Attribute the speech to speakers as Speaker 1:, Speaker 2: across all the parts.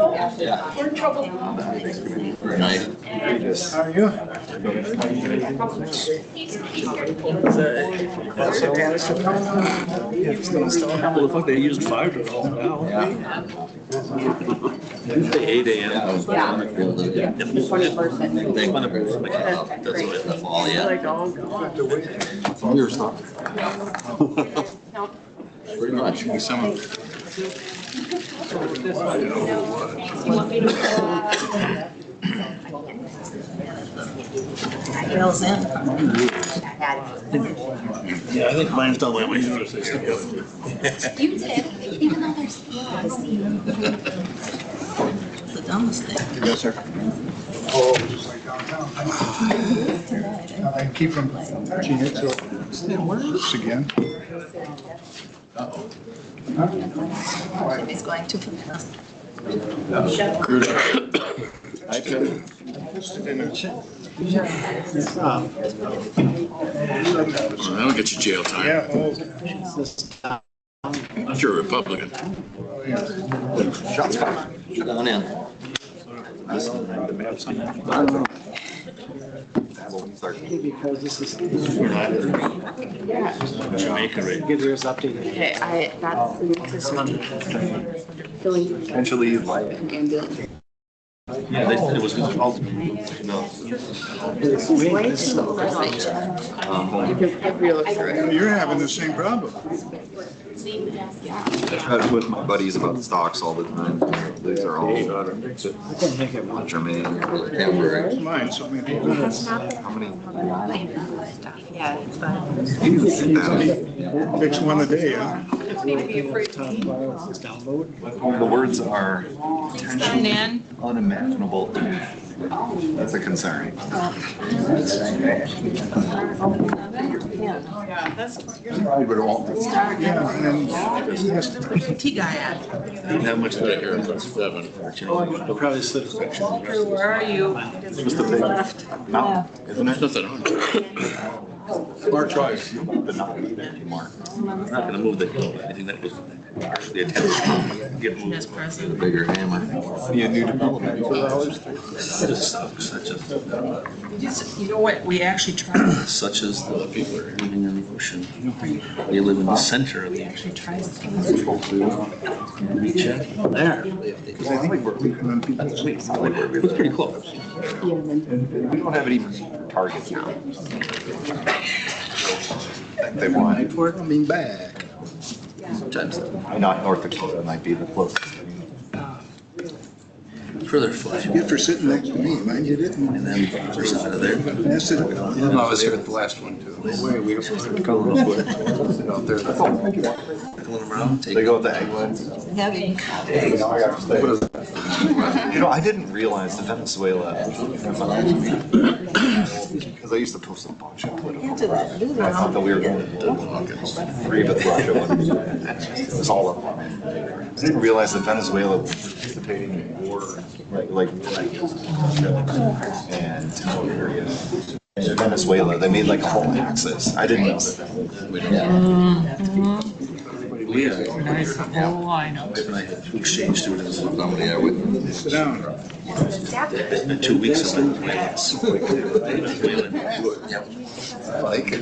Speaker 1: We're in trouble.
Speaker 2: Nice.
Speaker 3: How are you?
Speaker 4: Well, the fuck, they used 5 to call now.
Speaker 2: Yeah.
Speaker 4: Usually 8 a.m.
Speaker 1: Yeah.
Speaker 2: They
Speaker 1: 20%.
Speaker 2: went up like, that's what the fall, yeah.
Speaker 1: Like all gone.
Speaker 2: Your stuff. Pretty much.
Speaker 3: Some of
Speaker 1: Bill's in.
Speaker 4: Yeah, I think mine's done that way.
Speaker 5: You did, even though there's flaws.
Speaker 1: The dumbest thing.
Speaker 3: Yes, sir. I keep from touching it, so it works again.
Speaker 1: He's going to.
Speaker 4: That'll get you jail time.
Speaker 3: Yeah,
Speaker 4: If you're a Republican.
Speaker 2: Shots fired. Shoot on in.
Speaker 6: Because this is
Speaker 4: Jamaica, right?
Speaker 6: get yours updated.
Speaker 1: Okay, that's this one. Filling
Speaker 2: Potentially like.
Speaker 1: ambulance.
Speaker 4: Yeah, it was all, no.
Speaker 1: This is way too low. Because every look through it.
Speaker 3: you're having the same problem.
Speaker 2: I try to with my buddies about stocks all the time. These are all
Speaker 6: I can make it one.
Speaker 2: germane, temporary.
Speaker 3: Mine, so many people.
Speaker 2: How many?
Speaker 1: Yeah, it's fun.
Speaker 3: Fix one a day, huh?
Speaker 6: Download.
Speaker 2: The words are potentially unimaginable. That's a concern. But it won't.
Speaker 3: Yeah, and then he has to
Speaker 1: Tea guy at.
Speaker 4: Didn't have much of that here until 7.
Speaker 6: I'll probably slip section.
Speaker 1: Where are you?
Speaker 2: Just a big mountain, isn't it?
Speaker 4: Nothing on it.
Speaker 2: Smart choice. But not anymore.
Speaker 4: I'm not gonna move the hill, anything that was the attention get moved.
Speaker 2: The bigger hammer. Be a new development.
Speaker 4: Just sucks,
Speaker 1: You know what? We actually tried.
Speaker 4: such as the people are living in the ocean. They live in the center of the ocean. There.
Speaker 3: because I think we're leaving on people.
Speaker 4: It's pretty close.
Speaker 2: We don't have any targets now. They want.
Speaker 3: We're coming back.
Speaker 4: Sometimes
Speaker 2: Not North Dakota might be the closest.
Speaker 4: further fly.
Speaker 3: Good for sitting next to me, mind you didn't.
Speaker 4: And then just out of there.
Speaker 3: That's it.
Speaker 7: I was here at the last one too.
Speaker 6: Way we don't start
Speaker 7: Out there.
Speaker 4: Pulling them around,
Speaker 2: They
Speaker 4: take
Speaker 2: go with the egg ones.
Speaker 1: Heavy.
Speaker 2: You know, I didn't realize that Venezuela, because I used to post a bunch of political crap. I thought that we were going to agree with Russia. It was all up. I didn't realize that Venezuela was participating in war, like and in Venezuela, they made like a whole axis. I didn't know that.
Speaker 1: Nice whole line.
Speaker 4: Wife and I had to exchange students. Somebody I would.
Speaker 3: Sit down.
Speaker 4: It's been 2 weeks since I went to Venezuela. Yep.
Speaker 2: I like it.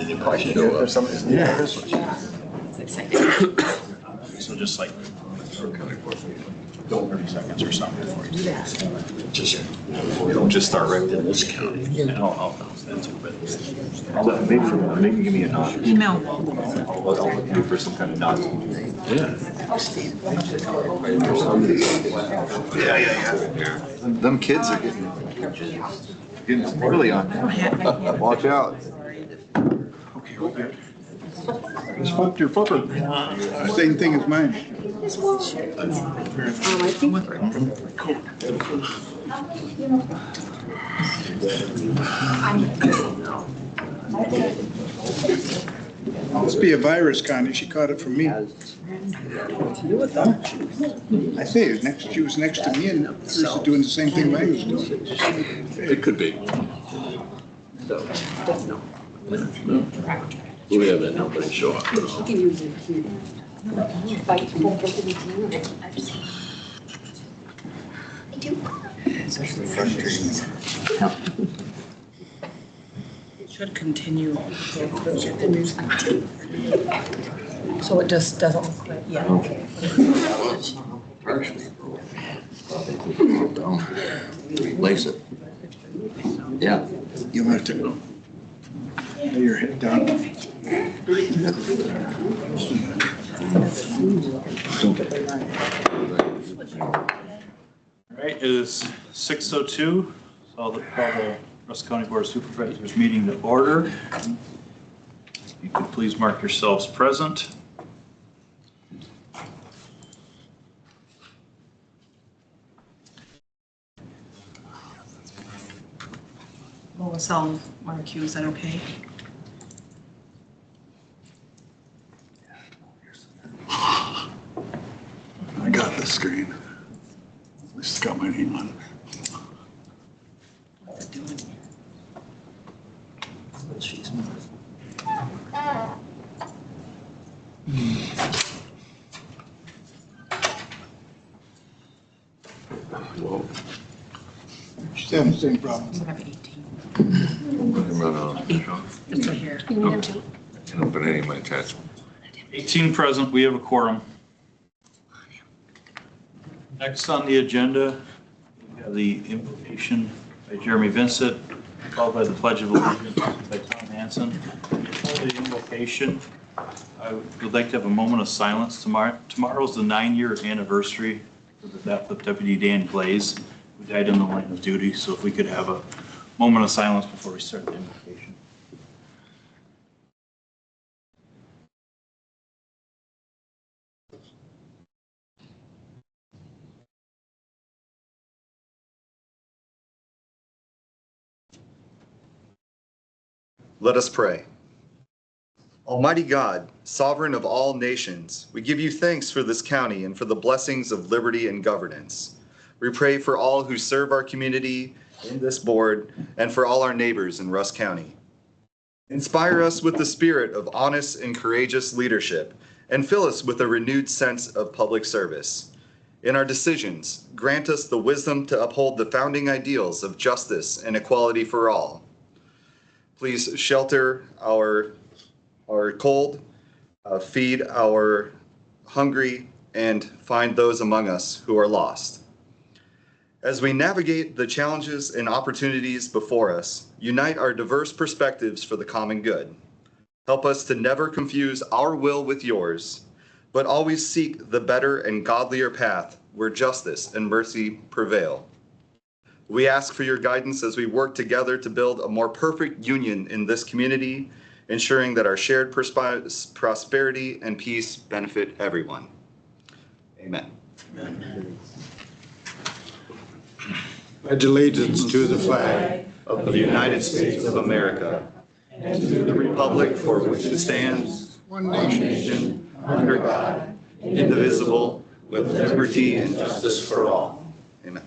Speaker 4: You probably should go up. So just like 30 seconds or something before you do that. Just
Speaker 2: We don't just start right
Speaker 4: in
Speaker 2: there.
Speaker 4: this county. I'll that's it.
Speaker 2: Maybe give me a nod.
Speaker 1: Email.
Speaker 2: I'll look for some kind of nod.
Speaker 4: Yeah.
Speaker 2: Yeah. Them kids are getting squirrely on. Watch out.
Speaker 3: Okay, we're good. Just flipped your flipper. Same thing as mine.
Speaker 1: I think
Speaker 3: Must be a virus, Connie. She caught it from me. I say, she was next to me and she was doing the same thing I was doing.
Speaker 4: It could be. We haven't, nobody show up.
Speaker 5: You can use it here. Fight for it. I do.
Speaker 2: Especially frustrating.
Speaker 8: It should continue. So it just doesn't look like, yeah.
Speaker 5: Okay.
Speaker 4: Partially broke down. Replace it. Yeah.
Speaker 3: You want to lay your head down.
Speaker 9: All right, it is 6:02, so I'll call the Russell County Board of Supervisors meeting to order. If you could please mark yourselves present.
Speaker 8: Lois, I'll mark you, is that okay?
Speaker 3: I got the screen. At least it's got my name on it.
Speaker 8: What's it doing? She's
Speaker 4: Whoa.
Speaker 3: She's having the same problem.
Speaker 8: I have 18. It's right here.
Speaker 5: You need them too?
Speaker 4: Can't open any of my attachments.
Speaker 9: 18 present, we have a quorum. Next on the agenda, we have the invocation by Jeremy Vincent, followed by the Pledge of Allegiance by Tom Hansen. Before the invocation, I would like to have a moment of silence. Tomorrow's the 9-year anniversary of the death of Deputy Dan Glaze, who died in the line of duty. So if we could have a moment of silence before we start the invocation.
Speaker 2: Let us pray. Almighty God, sovereign of all nations, we give you thanks for this county and for the blessings of liberty and governance. We pray for all who serve our community in this board and for all our neighbors in Russ County. Inspire us with the spirit of honest and courageous leadership and fill us with a renewed sense of public service. In our decisions, grant us the wisdom to uphold the founding ideals of justice and equality for all. Please shelter our cold, feed our hungry, and find those among us who are lost. As we navigate the challenges and opportunities before us, unite our diverse perspectives for the common good. Help us to never confuse our will with yours, but always seek the better and godlier path where justice and mercy prevail. We ask for your guidance as we work together to build a more perfect union in this community, ensuring that our shared prosperity and peace benefit everyone. Amen.
Speaker 3: Pledge allegiance to the flag
Speaker 2: Of the United States of America and to the republic for which it stands, one nation, under God, indivisible, with liberty and justice for all. Amen.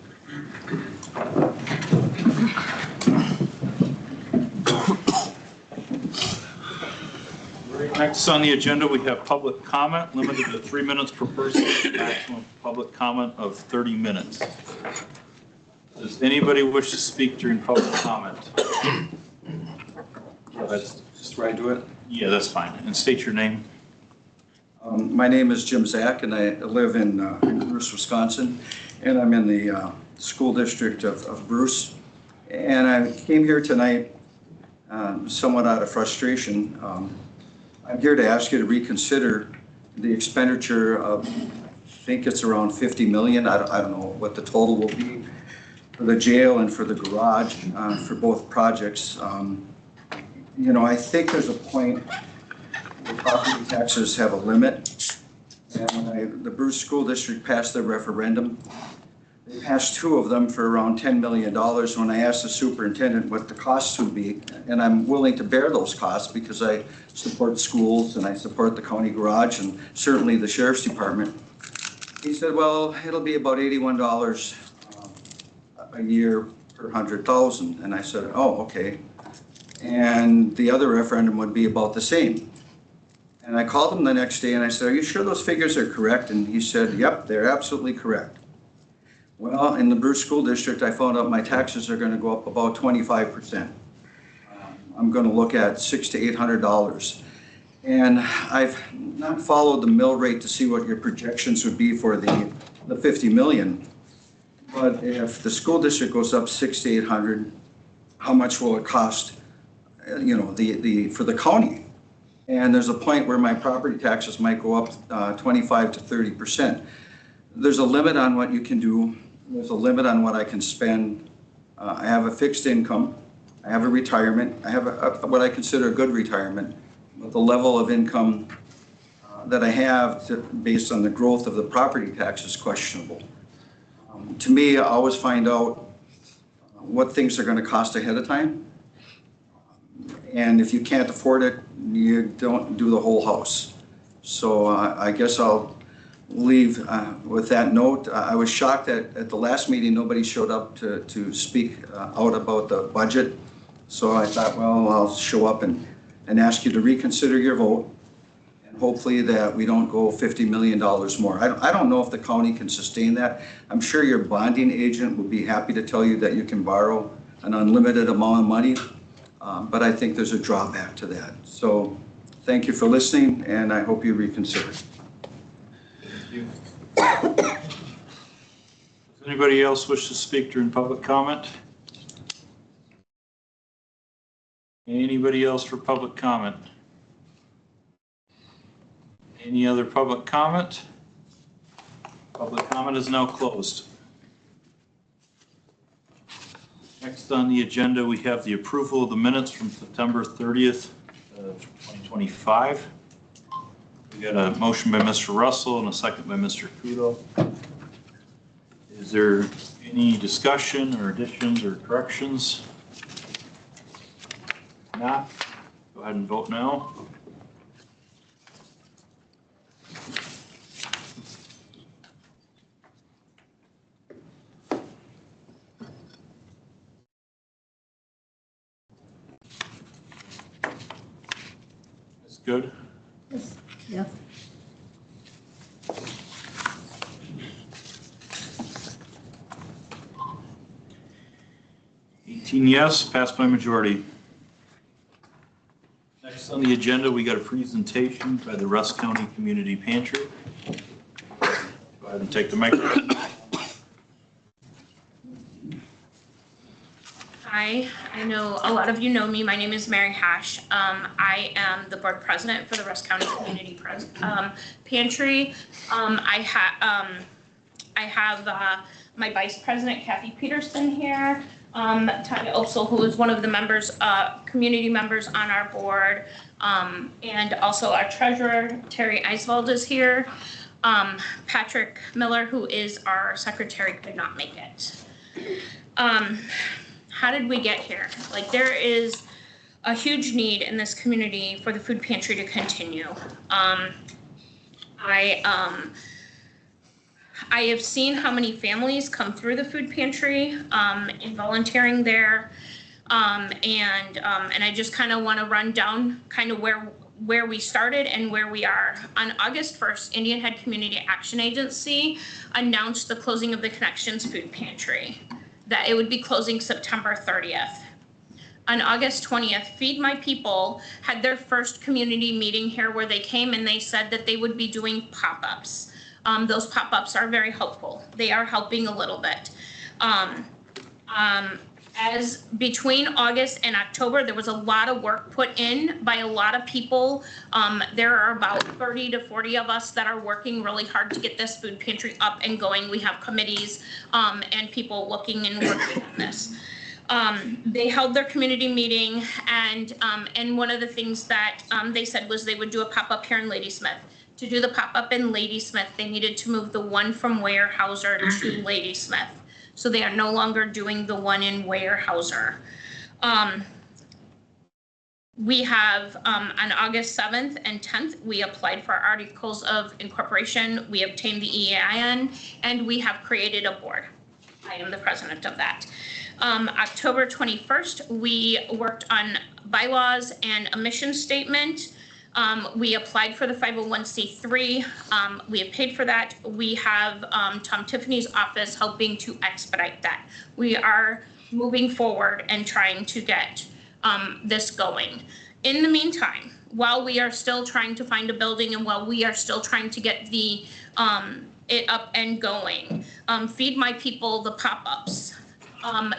Speaker 9: Next on the agenda, we have public comment, limited to 3 minutes per person, maximum public comment of 30 minutes. Does anybody wish to speak during public comment? That's
Speaker 10: Just right to it.
Speaker 9: Yeah, that's fine. And state your name.
Speaker 10: My name is Jim Zach, and I live in Bruce, Wisconsin, and I'm in the school district of Bruce. And I came here tonight somewhat out of frustration. I'm here to ask you to reconsider the expenditure of, I think it's around 50 million. I don't know what the total will be for the jail and for the garage for both projects. You know, I think there's a point where property taxes have a limit. And when the Bruce School District passed their referendum, they passed 2 of them for around $10 million. When I asked the superintendent what the costs would be, and I'm willing to bear those costs because I support schools and I support the county garage and certainly the sheriff's department. He said, well, it'll be about $81 a year per 100,000. And I said, oh, okay. And the other referendum would be about the same. And I called him the next day and I said, are you sure those figures are correct? And he said, yep, they're absolutely correct. Well, in the Bruce School District, I found out my taxes are going to go up about 25%. I'm going to look at $600 to $800. And I've not followed the mill rate to see what your projections would be for the 50 million. But if the school district goes up 600 to 800, how much will it cost, you know, for the county? And there's a point where my property taxes might go up 25 to 30%. There's a limit on what you can do. There's a limit on what I can spend. I have a fixed income. I have a retirement. I have what I consider a good retirement. But the level of income that I have based on the growth of the property tax is questionable. To me, I always find out what things are going to cost ahead of time. And if you can't afford it, you don't do the whole house. So I guess I'll leave with that note. I was shocked that at the last meeting, nobody showed up to speak out about the budget. So I thought, well, I'll show up and ask you to reconsider your vote. And hopefully that we don't go $50 million more. I don't know if the county can sustain that. I'm sure your bonding agent would be happy to tell you that you can borrow an unlimited amount of money. But I think there's a drawback to that. So thank you for listening, and I hope you reconsider.
Speaker 9: Does anybody else wish to speak during public comment? Anybody else for public comment? Any other public comment? Public comment is now closed. Next on the agenda, we have the approval of the minutes from September 30th, 2025. We got a motion by Mr. Russell and a second by Mr. Kudo. Is there any discussion or additions or corrections? Not? Go ahead and vote now. That's good.
Speaker 5: Yeah.
Speaker 9: Yes, passed by majority. Next on the agenda, we got a presentation by the Rusk County Community Pantry. Go ahead and take the microphone.
Speaker 11: Hi, I know a lot of you know me. My name is Mary Hash. I am the board president for the Rusk County Community Pantry. I have my vice president, Kathy Peterson, here. Tanya Opsel, who is one of the members, community members on our board, and also our treasurer, Terry Eiswald, is here. Patrick Miller, who is our secretary, could not make it. How did we get here? Like, there is a huge need in this community for the food pantry to continue. I have seen how many families come through the food pantry in volunteering there, and I just kind of want to run down kind of where we started and where we are. On August 1st, Indian Head Community Action Agency announced the closing of the Connections Food Pantry, that it would be closing September 30th. On August 20th, Feed My People had their first community meeting here where they came and they said that they would be doing pop-ups. Those pop-ups are very helpful. They are helping a little bit. As between August and October, there was a lot of work put in by a lot of people. There are about 30 to 40 of us that are working really hard to get this food pantry up and going. We have committees and people looking and working on this. They held their community meeting, and one of the things that they said was they would do a pop-up here in Ladysmith. To do the pop-up in Ladysmith, they needed to move the one from Weyerhaeuser to Ladysmith. So they are no longer doing the one in Weyerhaeuser. We have, on August 7th and 10th, we applied for articles of incorporation. We obtained the EIN, and we have created a board. I am the president of that. October 21st, we worked on bylaws and a mission statement. We applied for the 501c3. We have paid for that. We have Tom Tiffany's office helping to expedite that. We are moving forward and trying to get this going. In the meantime, while we are still trying to find a building and while we are still trying to get the it up and going, Feed My People, the pop-ups.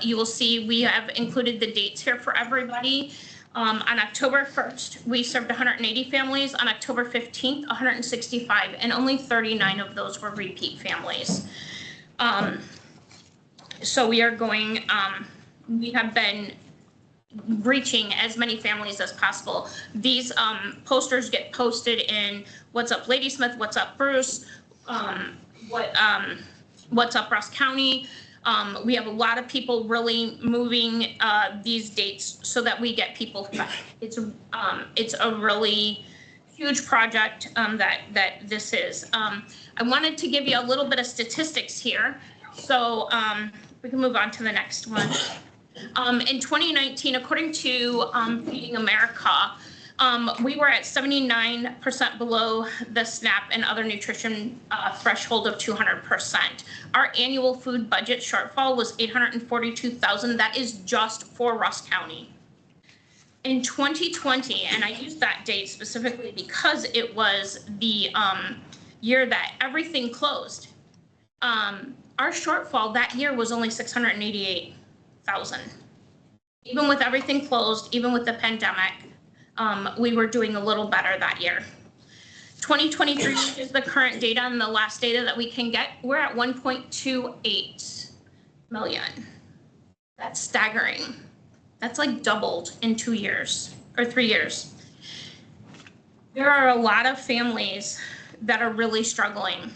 Speaker 11: You will see we have included the dates here for everybody. On October 1st, we served 180 families. On October 15th, 165, and only 39 of those were repeat families. So we are going, we have been reaching as many families as possible. These posters get posted in What's Up Ladysmith, What's Up Bruce, What's Up Ross County. We have a lot of people really moving these dates so that we get people fed. It's a really huge project that this is. I wanted to give you a little bit of statistics here. So we can move on to the next one. In 2019, according to Feeding America, we were at 79% below the SNAP and other nutrition threshold of 200%. Our annual food budget shortfall was $842,000. That is just for Ross County. In 2020, and I use that date specifically because it was the year that everything closed, our shortfall that year was only $688,000. Even with everything closed, even with the pandemic, we were doing a little better that year. 2023 is the current data and the last data that we can get. We're at 1.28 million. That's staggering. That's like doubled in 2 years or 3 years. There are a lot of families that are really struggling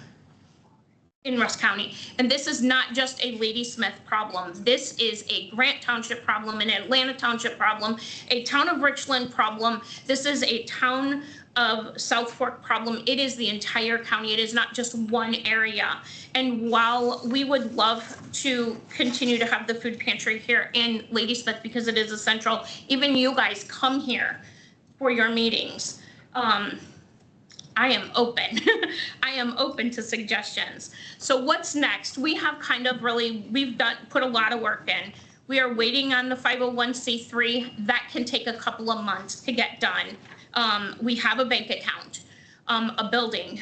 Speaker 11: in Rusk County. And this is not just a Ladysmith problem. This is a Grant Township problem, an Atlanta Township problem, a town of Richland problem. This is a town of South Fork problem. It is the entire county. It is not just one area. And while we would love to continue to have the food pantry here in Ladysmith because it is essential, even you guys come here for your meetings. I am open. I am open to suggestions. So what's next? We have kind of really, put a lot of work in. We are waiting on the 501c3. That can take a couple of months to get done. We have a bank account, a building.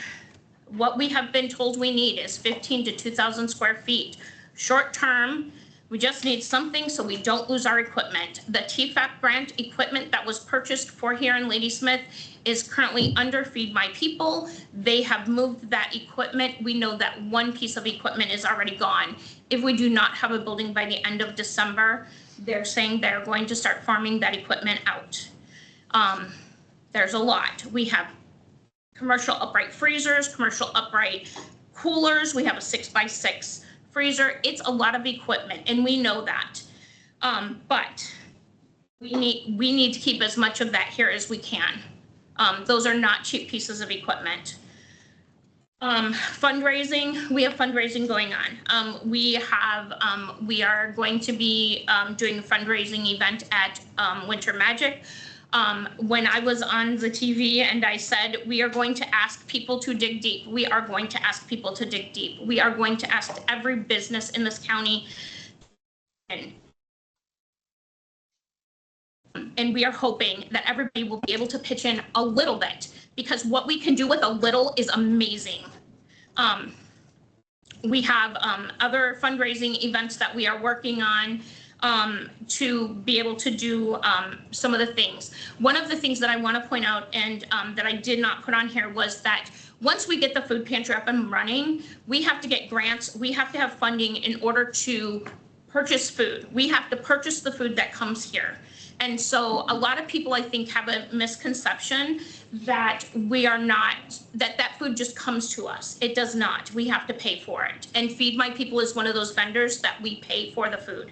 Speaker 11: What we have been told we need is 15 to 2,000 square feet. Short term, we just need something so we don't lose our equipment. The TFAP grant equipment that was purchased for here in Ladysmith is currently under Feed My People. They have moved that equipment. We know that one piece of equipment is already gone. If we do not have a building by the end of December, they're saying they're going to start farming that equipment out. There's a lot. We have commercial upright freezers, commercial upright coolers. We have a 6x6 freezer. It's a lot of equipment, and we know that. But we need to keep as much of that here as we can. Those are not cheap pieces of equipment. Fundraising, we have fundraising going on. We are going to be doing a fundraising event at Winter Magic. When I was on the TV and I said, we are going to ask people to dig deep, we are going to ask people to dig deep. We are going to ask every business in this county. And we are hoping that everybody will be able to pitch in a little bit, because what we can do with a little is amazing. We have other fundraising events that we are working on to be able to do some of the things. One of the things that I want to point out and that I did not put on here was that once we get the food pantry up and running, we have to get grants. We have to have funding in order to purchase food. We have to purchase the food that comes here. And so a lot of people, I think, have a misconception that we are not, that food just comes to us. It does not. We have to pay for it. And Feed My People is one of those vendors that we pay for the food.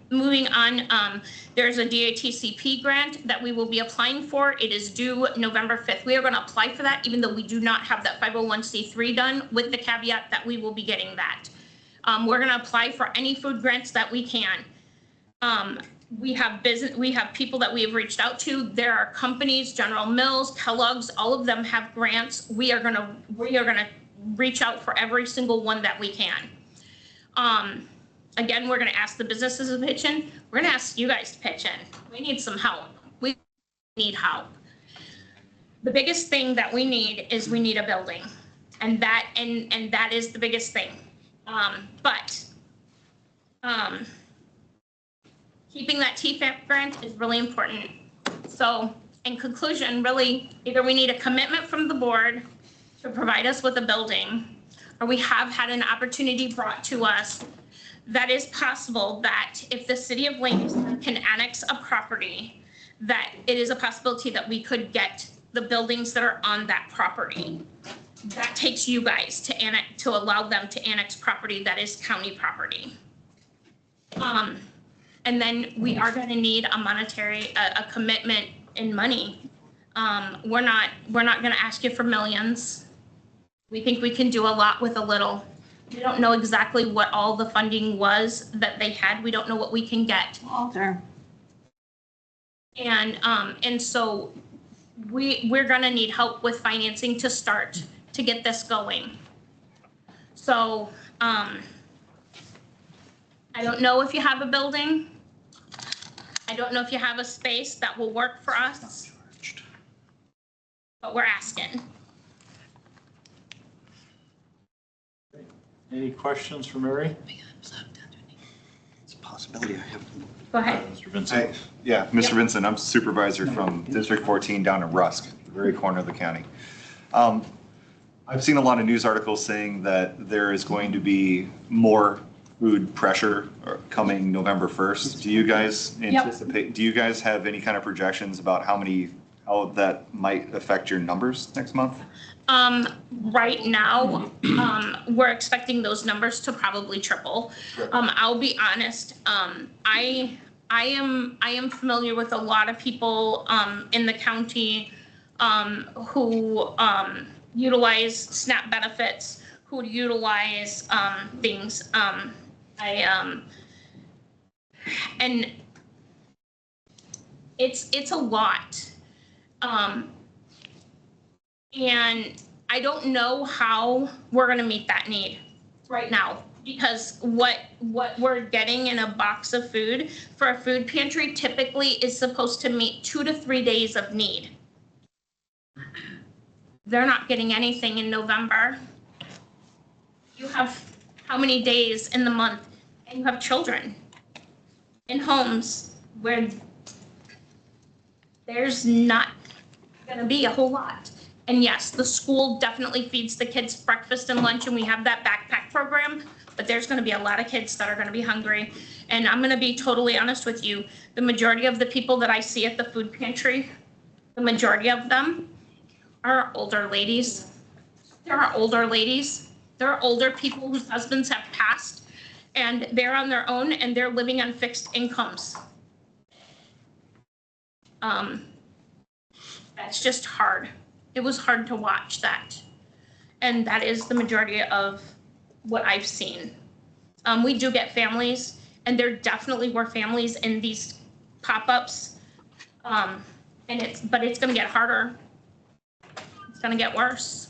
Speaker 11: Moving on, there's a DATCP grant that we will be applying for. It is due November 5th. We are going to apply for that, even though we do not have that 501c3 done, with the caveat that we will be getting that. We're going to apply for any food grants that we can. we have people that we have reached out to. There are companies, General Mills, Kellogg's, all of them have grants. We are gonna reach out for every single one that we can. Again, we're gonna ask the businesses to pitch in. We're gonna ask you guys to pitch in. We need some help. We need help. The biggest thing that we need is we need a building. And that is the biggest thing. Keeping that TFAP grant is really important. So in conclusion, really, either we need a commitment from the board to provide us with a building, or we have had an opportunity brought to us that is possible that if the city of Langston can annex a property, that it is a possibility that we could get the buildings that are on that property. That takes you guys to allow them to annex property that is county property. And then we are going to need a monetary, a commitment in money. We're not going to ask you for millions. We think we can do a lot with a little. We don't know exactly what all the funding was that they had. We don't know what we can get.
Speaker 8: Walter.
Speaker 11: And so we're going to need help with financing to start to get this going. So I don't know if you have a building. I don't know if you have a space that will work for us, but we're asking.
Speaker 9: Any questions for Mary?
Speaker 10: It's a possibility I have.
Speaker 11: Go ahead.
Speaker 9: Mr. Vincent?
Speaker 2: Yeah, Mr. Vincent, I'm supervisor from District 14 down in Rusk, the very corner of the county. I've seen a lot of news articles saying that there is going to be more food pressure coming November 1st. Do you guys anticipate, do you guys have any kind of projections about how that might affect your numbers next month?
Speaker 11: Right now, we're expecting those numbers to probably triple. I'll be honest, I am familiar with a lot of people in the county who utilize SNAP benefits, who utilize things. And it's a lot. And I don't know how we're gonna meet that need right now, because what we're getting in a box of food for a food pantry typically is supposed to meet 2 to 3 days of need. They're not getting anything in November. You have how many days in the month, and you have children in homes where there's not gonna be a whole lot. And yes, the school definitely feeds the kids breakfast and lunch, and we have that backpack program, but there's gonna be a lot of kids that are gonna be hungry. And I'm gonna be totally honest with you, the majority of the people that I see at the food pantry, the majority of them are older ladies. There are older ladies. There are older people whose husbands have passed, and they're on their own, and they're living on fixed incomes. That's just hard. It was hard to watch that. And that is the majority of what I've seen. We do get families, and there definitely were families in these pop-ups. But it's gonna get harder. It's gonna get worse.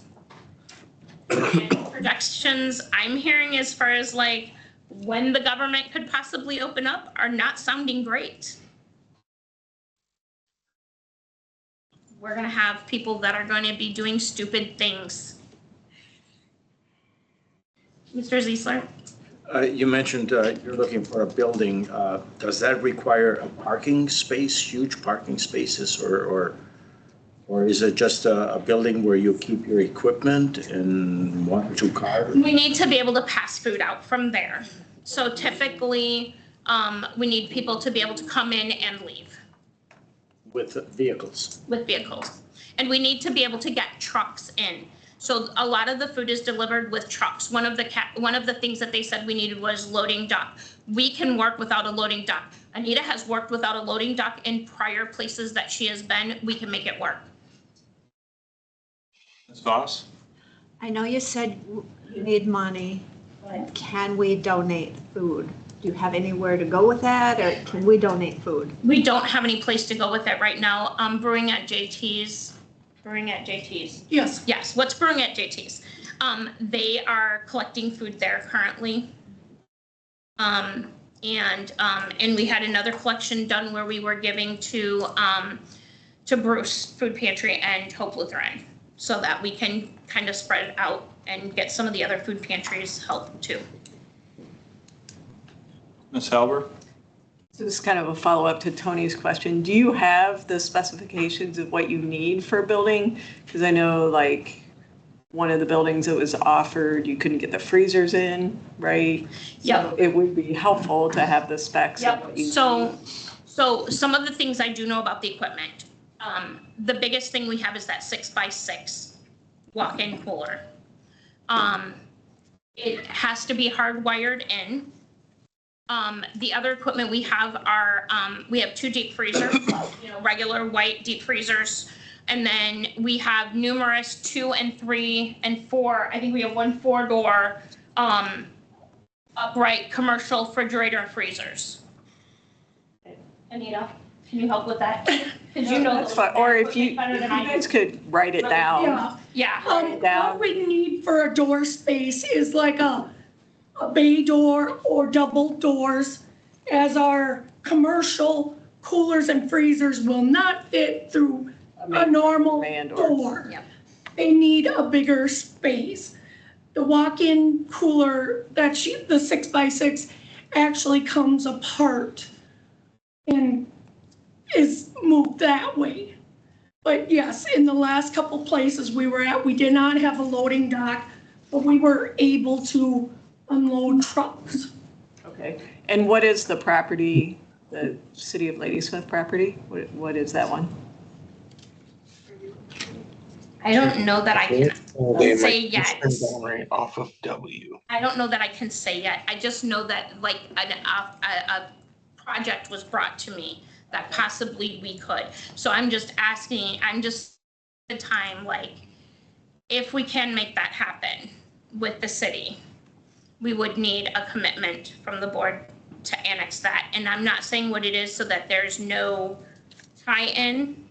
Speaker 11: And projections I'm hearing as far as like when the government could possibly open up are not sounding great. We're gonna have people that are going to be doing stupid things. Mr. Ziesler?
Speaker 6: You mentioned you're looking for a building. Does that require a parking space, huge parking spaces, or is it just a building where you keep your equipment and 1 or 2 cars?
Speaker 11: We need to be able to pass food out from there. So typically, we need people to be able to come in and leave.
Speaker 6: With vehicles?
Speaker 11: With vehicles. And we need to be able to get trucks in. So a lot of the food is delivered with trucks. One of the things that they said we needed was loading dock. We can work without a loading dock. Anita has worked without a loading dock in prior places that she has been. We can make it work.
Speaker 9: Ms. Voss?
Speaker 5: I know you said you need money, but can we donate food?
Speaker 1: do you have anywhere to go with that, or can we donate food?
Speaker 11: We don't have any place to go with it right now. Brewing at JT's.
Speaker 5: Yes.
Speaker 11: Yes, what's brewing at JT's? They are collecting food there currently. And we had another collection done where we were giving to Bruce Food Pantry and Hope Lutheran, so that we can kind of spread it out and get some of the other food pantries help too.
Speaker 9: Ms. Halber?
Speaker 8: So this is kind of a follow-up to Tony's question. Do you have the specifications of what you need for a building? Because I know like one of the buildings that was offered, you couldn't get the freezers in, right?
Speaker 11: Yep.
Speaker 8: So it would be helpful to have the specs of what you need.
Speaker 11: So some of the things I do know about the equipment. The biggest thing we have is that 6x6 walk-in cooler. It has to be hardwired in. The other equipment we have are, we have 2 deep freezers, regular white deep freezers. And then we have numerous 2 and 3 and 4, I think we have 1 4-door, upright commercial refrigerator and freezers. Anita, can you help with that? Because you know
Speaker 8: That's fine. Or if you guys could write it down.
Speaker 5: Yeah.
Speaker 11: Yeah.
Speaker 5: What we need for a door space is like a bay door or double doors, as our commercial coolers and freezers will not fit through a normal
Speaker 8: man door.
Speaker 5: door.
Speaker 11: Yep.
Speaker 5: They need a bigger space. The walk-in cooler, the 6x6 actually comes apart and is moved that way. But yes, in the last couple places we were at, we did not have a loading dock, but we were able to unload trucks.
Speaker 8: Okay. And what is the property, the City of Ladysmith property? What is that one?
Speaker 11: I don't know that I can say yet.
Speaker 7: Off of W.
Speaker 11: I don't know that I can say yet. I just know that like a project was brought to me that possibly we could. So I'm just asking, the time, like, if we can make that happen with the city, we would need a commitment from the board to annex that. And I'm not saying what it is so that there's no tie-in,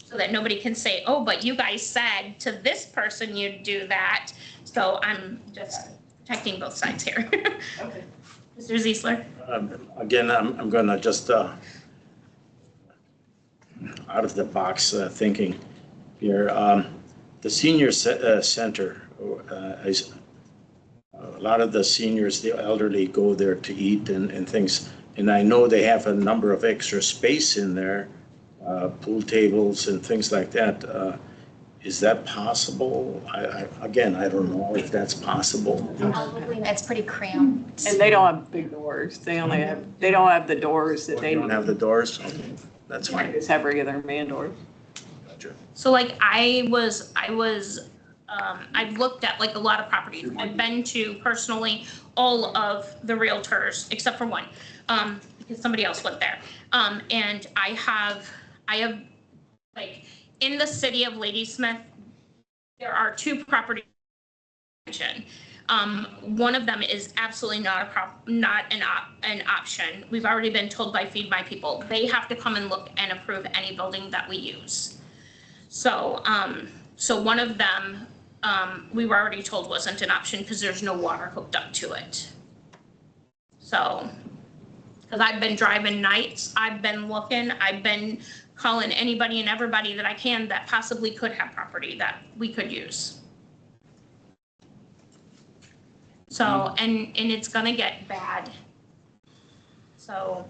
Speaker 11: so that nobody can say, oh, but you guys said to this person you'd do that. So I'm just protecting both sides here.
Speaker 8: Okay.
Speaker 11: Mr. Ziesler?
Speaker 6: Again, I'm gonna just, out of the box thinking here. The senior center is, a lot of the seniors, the elderly go there to eat and things. And I know they have a number of extra space in there, pool tables and things like that. Is that possible? Again, I don't know if that's possible.
Speaker 12: Probably, that's pretty cramped.
Speaker 8: And they don't have big doors. They don't have the doors that they
Speaker 6: Don't have the doors? Okay, that's
Speaker 8: They
Speaker 6: fine.
Speaker 8: just have regular man doors.
Speaker 6: Gotcha.
Speaker 11: So like I've looked at like a lot of properties. I've been to personally all of the realtors except for one, because somebody else went there. And I have like in the city of Ladysmith, there are 2 properties. One of them is absolutely not an option. We've already been told by Feed My People, they have to come and look and approve any building that we use. So, so one of them, we were already told wasn't an option because there's no water hooked up to it. So, because I've been driving nights, I've been looking, I've been calling anybody and everybody that I can that possibly could have property that we could use. So, and it's gonna get bad. So.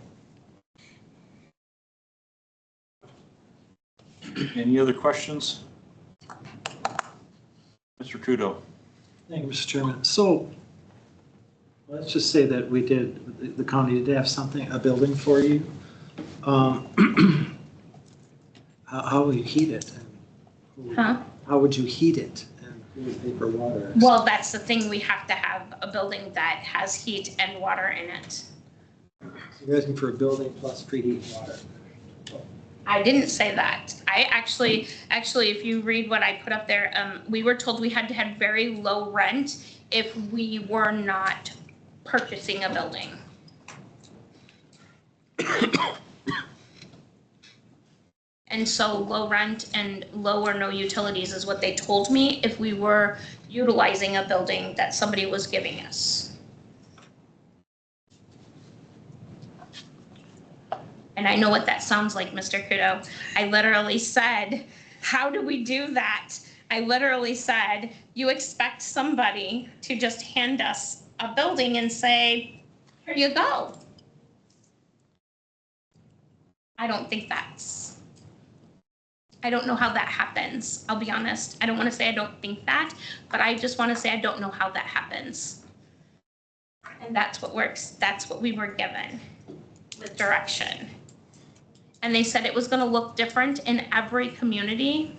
Speaker 9: Any other questions? Mr. Kudo?
Speaker 13: Thank you, Mr. Chairman. So let's just say that the county did have a building for you. How will you heat it?
Speaker 11: Huh?
Speaker 13: How would you heat it? And who would pay for water?
Speaker 11: Well, that's the thing, we have to have a building that has heat and water in it.
Speaker 13: So you're asking for a building plus preheat water.
Speaker 11: I didn't say that. I actually, if you read what I put up there, we were told we had to have very low rent if we were not purchasing a building. And so low rent and low or no utilities is what they told me if we were utilizing a building that somebody was giving us. And I know what that sounds like, Mr. Kudo. I literally said, how do we do that? I literally said, you expect somebody to just hand us a building and say, here you go. I don't think I don't know how that happens. I'll be honest. I don't want to say I don't think that, but I just want to say I don't know how that happens. And that's what we were given with direction. And they said it was going to look different in every community.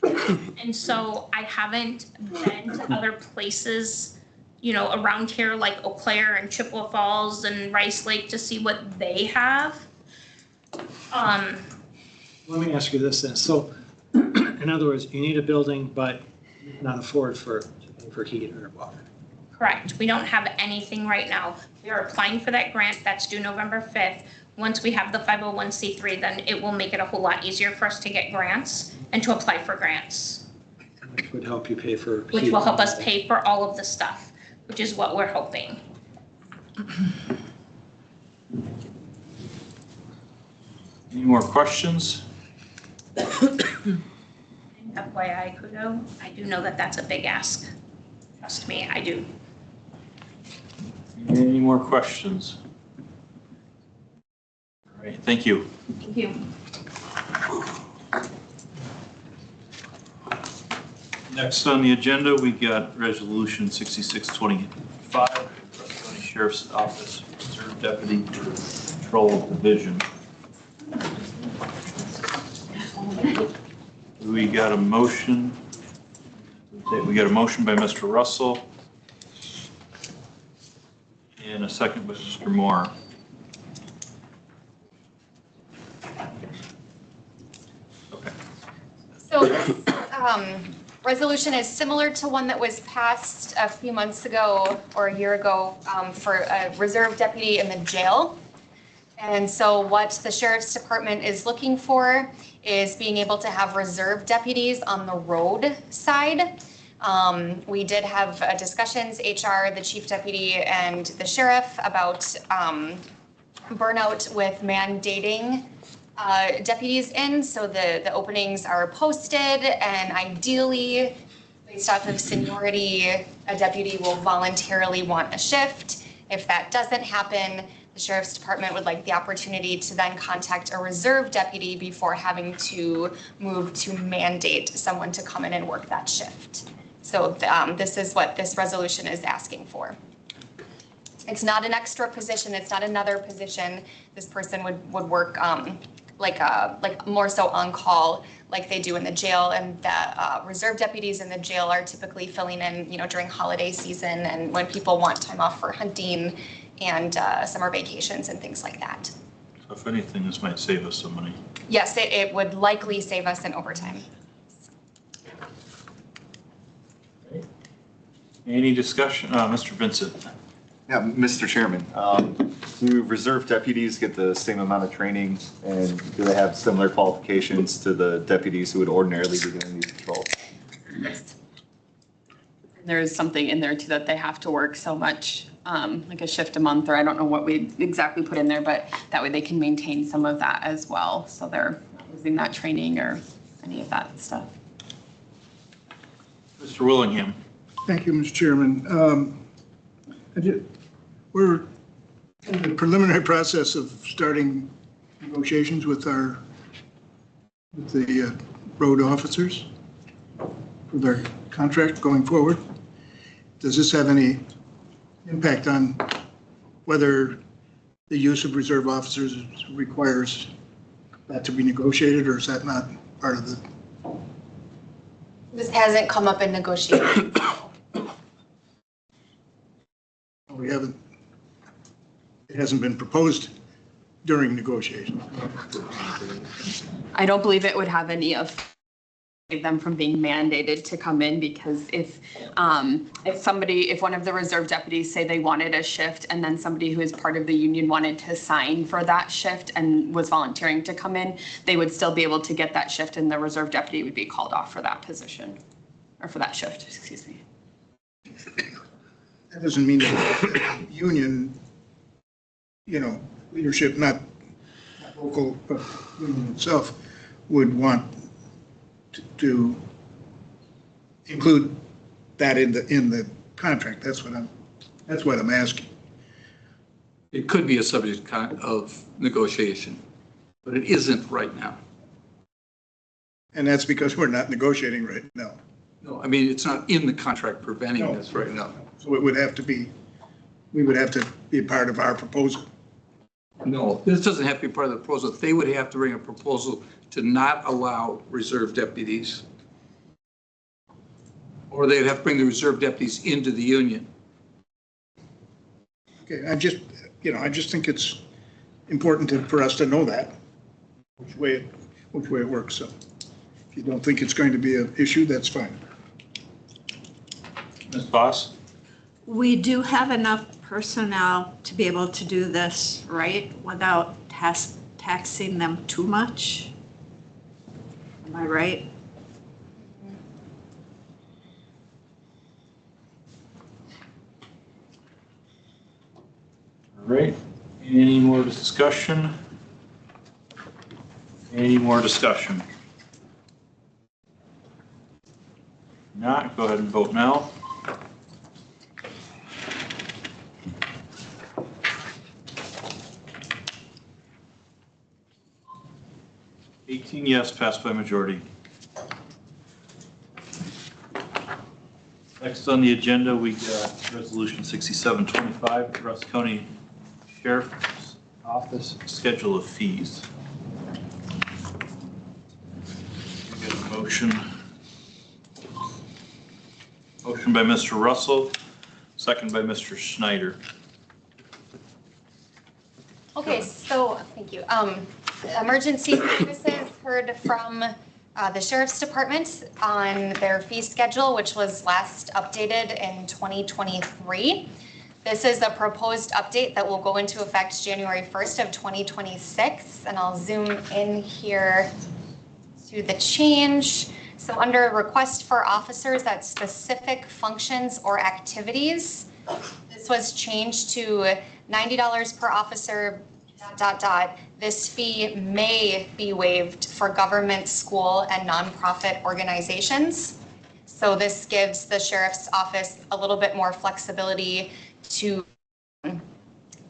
Speaker 11: And so I haven't been to other places, you know, around here like Eau Claire and Chippewa Falls and Rice Lake to see what they have.
Speaker 13: Let me ask you this then. So, in other words, you need a building, but not afford for heat or water.
Speaker 11: Correct. We don't have anything right now. We are applying for that grant. That's due November 5th. Once we have the 501c3, then it will make it a whole lot easier for us to get grants and to apply for grants.
Speaker 13: Which would help you pay for
Speaker 11: Which will help us pay for all of the stuff, which is what we're hoping.
Speaker 9: Any more questions?
Speaker 11: FYI, Kudo, I do know that that's a big ask. Trust me, I do.
Speaker 9: Any more questions? All right, thank you.
Speaker 11: Thank you.
Speaker 9: Next on the agenda, we got Resolution 6625, Russell County Sheriff's Office Reserve Deputy Patrol Division. We got a motion. We got a motion by Mr. Russell and a second by Mr. Moore. Okay.
Speaker 12: So this resolution is similar to one that was passed a few months ago or a year ago for a reserve deputy in the jail. And so what the Sheriff's Department is looking for is being able to have reserve deputies on the road side. We did have discussions, HR, the chief deputy, and the sheriff about burnout with mandating deputies in. So the openings are posted, and ideally, based off of seniority, a deputy will voluntarily want a shift. If that doesn't happen, the Sheriff's Department would like the opportunity to then contact a reserve deputy before having to move to mandate someone to come in and work that shift. So this is what this resolution is asking for. It's not an extra position. It's not another position. This person would work like more so on call like they do in the jail, and the reserve deputies in the jail are typically filling in, you know, during holiday season and when people want time off for hunting and summer vacations and things like that.
Speaker 9: So if anything, this might save us some money.
Speaker 12: Yes, it would likely save us in overtime.
Speaker 9: Any discussion? Mr. Vincent.
Speaker 2: Yeah, Mr. Chairman, do reserve deputies get the same amount of training, and do they have similar qualifications to the deputies who would ordinarily be doing these patrols?
Speaker 1: There's something in there too that they have to work so much, like a shift a month, or I don't know what we exactly put in there, but that way they can maintain some of that as well. So they're not losing that training or any of that stuff.
Speaker 9: Mr. Willingham.
Speaker 3: Thank you, Mr. Chairman. We're in the preliminary process of starting negotiations with the road officers for their contract going forward. Does this have any impact on whether the use of reserve officers requires that to be negotiated, or is that not part of the?
Speaker 12: This hasn't come up in negotiation.
Speaker 3: We haven't, it hasn't been proposed during negotiations.
Speaker 1: I don't believe it would have any them from being mandated to come in, because if one of the reserve deputies say they wanted a shift and then somebody who is part of the union wanted to sign for that shift and was volunteering to come in, they would still be able to get that shift and the reserve deputy would be called off for that position or for that shift, excuse me.
Speaker 3: That doesn't mean that union, leadership, not local, but union itself would want to include that in the contract. That's what I'm asking.
Speaker 14: It could be a subject of negotiation, but it isn't right now.
Speaker 3: And that's because we're not negotiating right now.
Speaker 14: No, I mean, it's not in the contract preventing this right now.
Speaker 3: So it would have to be, we would have to be a part of our proposal.
Speaker 14: No, this doesn't have to be part of the proposal. They would have to bring a proposal to not allow reserve deputies, or they'd have to bring the reserve deputies into the union.
Speaker 3: Okay, I just think it's important for us to know that, which way it works. So if you don't think it's going to be an issue, that's fine.
Speaker 9: Ms. Boss?
Speaker 15: We do have enough personnel to be able to do this, right, without taxing them too much? Am I right?
Speaker 9: All right, any more discussion? Any more discussion? Not, go ahead and vote now. Yes, passed by majority. Next on the agenda, we got Resolution 6725, Rusk County Sheriff's Office Schedule of Fees. We got a motion. Motion by Mr. Russell, second by Mr. Schneider.
Speaker 12: Okay, so, thank you. Emergency Services heard from the Sheriff's Department on their fee schedule, which was last updated in 2023. This is a proposed update that will go into effect January 1st of 2026, and I'll zoom in here to the change. So under request for officers at specific functions or activities, this was changed to $90 per officer, ... This fee may be waived for government, school, and nonprofit organizations. So this gives the sheriff's office a little bit more flexibility to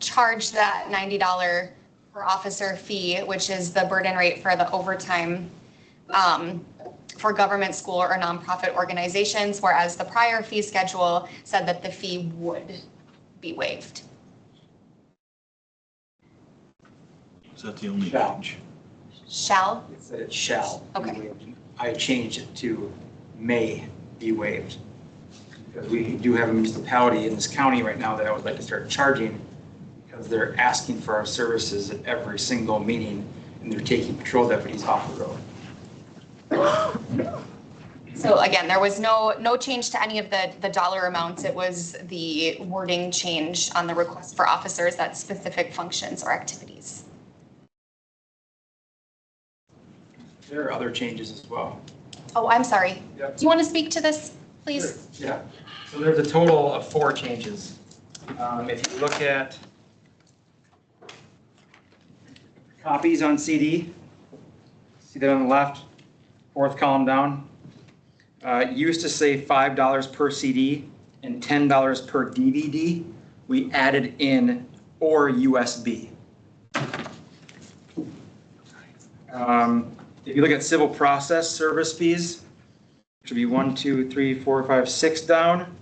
Speaker 12: charge that $90 per officer fee, which is the burden rate for the overtime for government, school, or nonprofit organizations, whereas the prior fee schedule said that the fee would be waived.
Speaker 9: Is that the only change?
Speaker 12: Shall?
Speaker 16: It said it shall be
Speaker 12: Okay.
Speaker 16: waived. I changed it to may be waived. Because we do have a municipality in this county right now that I would like to start charging because they're asking for our services at every single meeting and they're taking patrol deputies off the road.
Speaker 12: So again, there was no change to any of the dollar amounts. It was the wording change on the request for officers at specific functions or activities.
Speaker 16: There are other changes as well.
Speaker 12: Oh, I'm sorry.
Speaker 16: Yep.
Speaker 12: Do you want to speak to this, please?
Speaker 16: Sure. Yeah. So there's a total of 4 changes. If you look at copies on CD, see that on the left, 4th column down. It used to say $5 per CD and $10 per DVD. We added in or USB. If you look at civil process service fees, which would be 1, 2, 3, 4, 5, 6 down,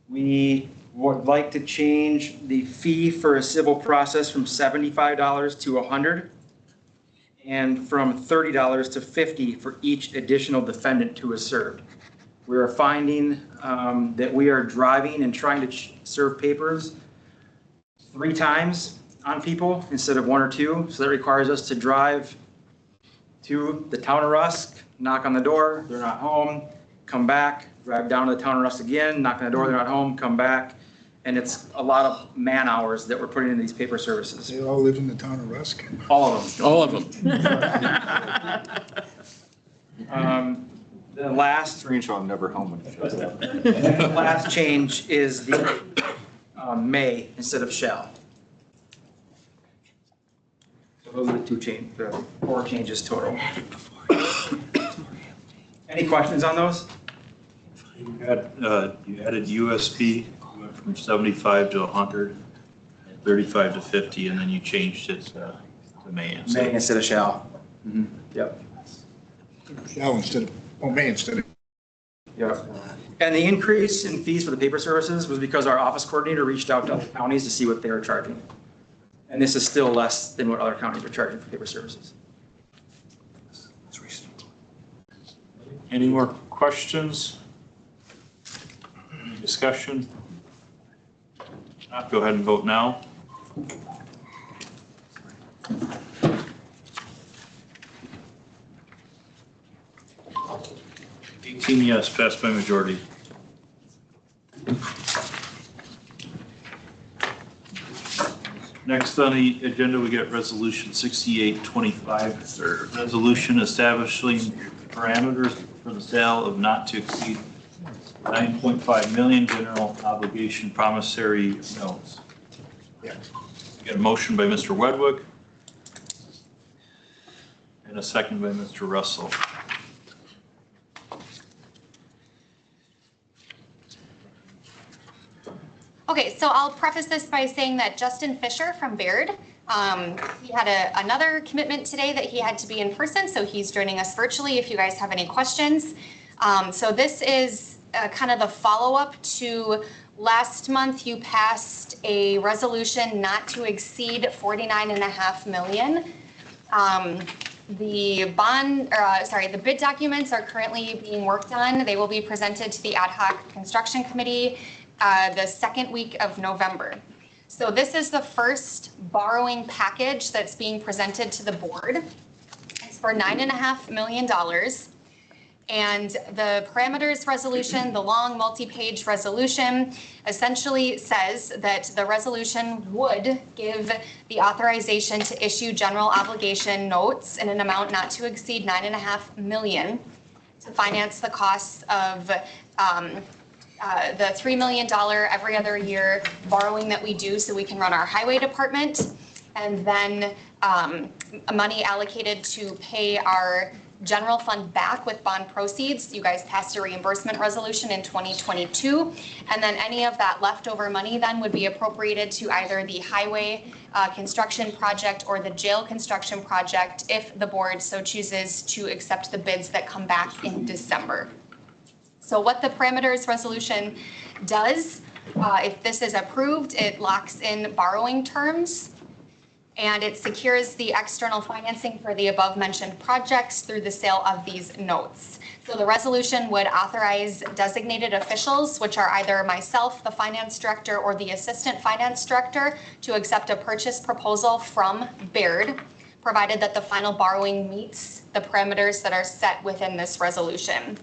Speaker 16: we would like to change the fee for a civil process from $75 to $100 and from $30 to $50 for each additional defendant who is served. We are finding that we are driving and trying to serve papers 3 times on people instead of 1 or 2. So that requires us to drive to the town of Rusk, knock on the door, they're not home, come back, drive down to the town of Rusk again, knock on the door, they're not home, come back. And it's a lot of man hours that we're putting into these paper services.
Speaker 3: They all live in the town of Rusk.
Speaker 16: All of them.
Speaker 14: All of them.
Speaker 16: The last
Speaker 2: Screenshot never home.
Speaker 16: the last change is the may instead of shall. So those are the the 4 changes total. Any questions on those?
Speaker 9: You added USP, you went from 75 to 100, 35 to 50, and then you changed it to may.
Speaker 16: May instead of shall. Yep.
Speaker 3: Shall instead of, may instead of.
Speaker 16: Yep. And the increase in fees for the paper services was because our office coordinator reached out to other counties to see what they were charging. And this is still less than what other counties are charging for paper services.
Speaker 9: Any more questions? Any discussion? Go ahead and vote now. Yes, passed by majority. Next on the agenda, we get resolution 6825, or resolution establishing parameters for the sale of not to exceed 9.5 million general obligation promissory notes. We got a motion by Mr. Wedwick and a second by Mr. Russell.
Speaker 12: Okay, so I'll preface this by saying that Justin Fisher from Baird, he had another commitment today that he had to be in person, so he's joining us virtually if you guys have any questions. So this is kind of the follow-up to last month. You passed a resolution not to exceed 49.5 million. The bid documents are currently being worked on. They will be presented to the ad hoc construction committee the second week of November. So this is the first borrowing package that's being presented to the board. It's for $9.5 million. And the parameters resolution, the long multi-page resolution, essentially says that the resolution would give the authorization to issue general obligation notes in an amount not to exceed $9.5 million to finance the costs of the $3 million every other year borrowing that we do so we can run our highway department, and then money allocated to pay our general fund back with bond proceeds. You guys passed a reimbursement resolution in 2022, and then any of that leftover money then would be appropriated to either the highway construction project or the jail construction project if the board so chooses to accept the bids that come back in December. So what the parameters resolution does, if this is approved, it locks in borrowing terms and it secures the external financing for the above mentioned projects through the sale of these notes. So the resolution would authorize designated officials, which are either myself, the finance director, or the assistant finance director, to accept a purchase proposal from Baird, provided that the final borrowing meets the parameters that are set within this resolution.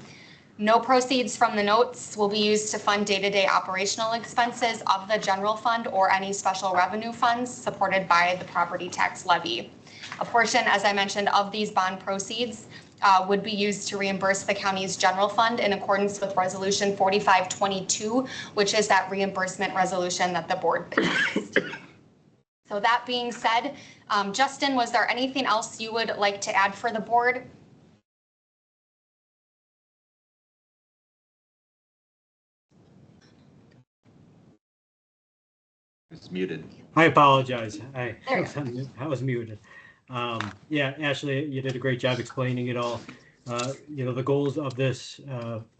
Speaker 12: No proceeds from the notes will be used to fund day-to-day operational expenses of the general fund or any special revenue funds supported by the property tax levy. A portion, as I mentioned, of these bond proceeds would be used to reimburse the county's general fund in accordance with Resolution 4522, which is that reimbursement resolution that the board passed. So that being said, Justin, was there anything else you would like to add for the board?
Speaker 2: It's muted.
Speaker 17: I apologize. I was muted. Yeah, Ashley, you did a great job explaining it all. The goals of this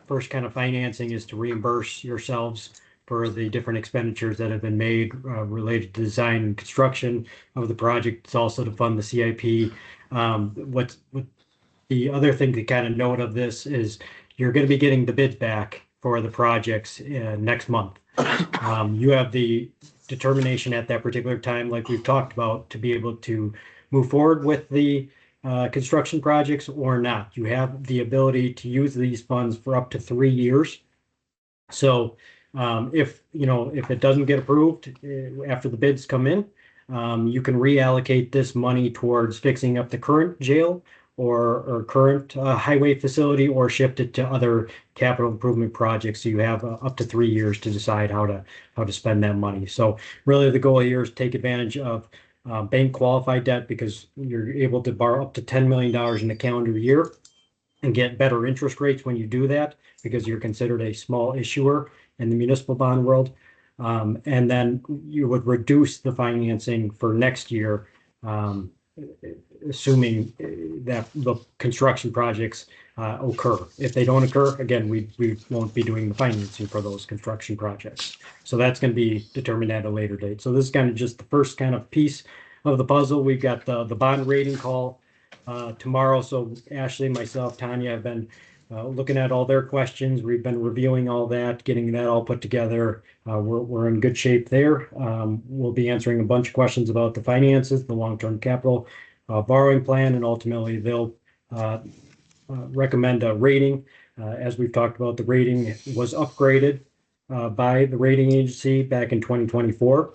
Speaker 17: first kind of financing is to reimburse yourselves for the different expenditures that have been made related to design and construction of the project. It's also to fund the CIP. What the other thing to kind of note of this is you're going to be getting the bids back for the projects next month. You have the determination at that particular time, like we've talked about, to be able to move forward with the construction projects or not. You have the ability to use these funds for up to 3 years. So if it doesn't get approved after the bids come in, you can reallocate this money towards fixing up the current jail or current highway facility, or shift it to other capital improvement projects. So you have up to 3 years to decide how to spend that money. So really the goal here is take advantage of bank qualified debt, because you're able to borrow up to $10 million in a calendar year and get better interest rates when you do that, because you're considered a small issuer in the municipal bond world. And then you would reduce the financing for next year, assuming that the construction projects occur. If they don't occur, again, we won't be doing the financing for those construction projects. So that's going to be determined at a later date. So this is kind of just the first kind of piece of the puzzle. We've got the bond rating call tomorrow. So Ashley, myself, Tanya have been looking at all their questions. We've been reviewing all that, getting that all put together. We're in good shape there. We'll be answering a bunch of questions about the finances, the long-term capital borrowing plan, and ultimately they'll recommend a rating. As we've talked about, the rating was upgraded by the rating agency back in 2024,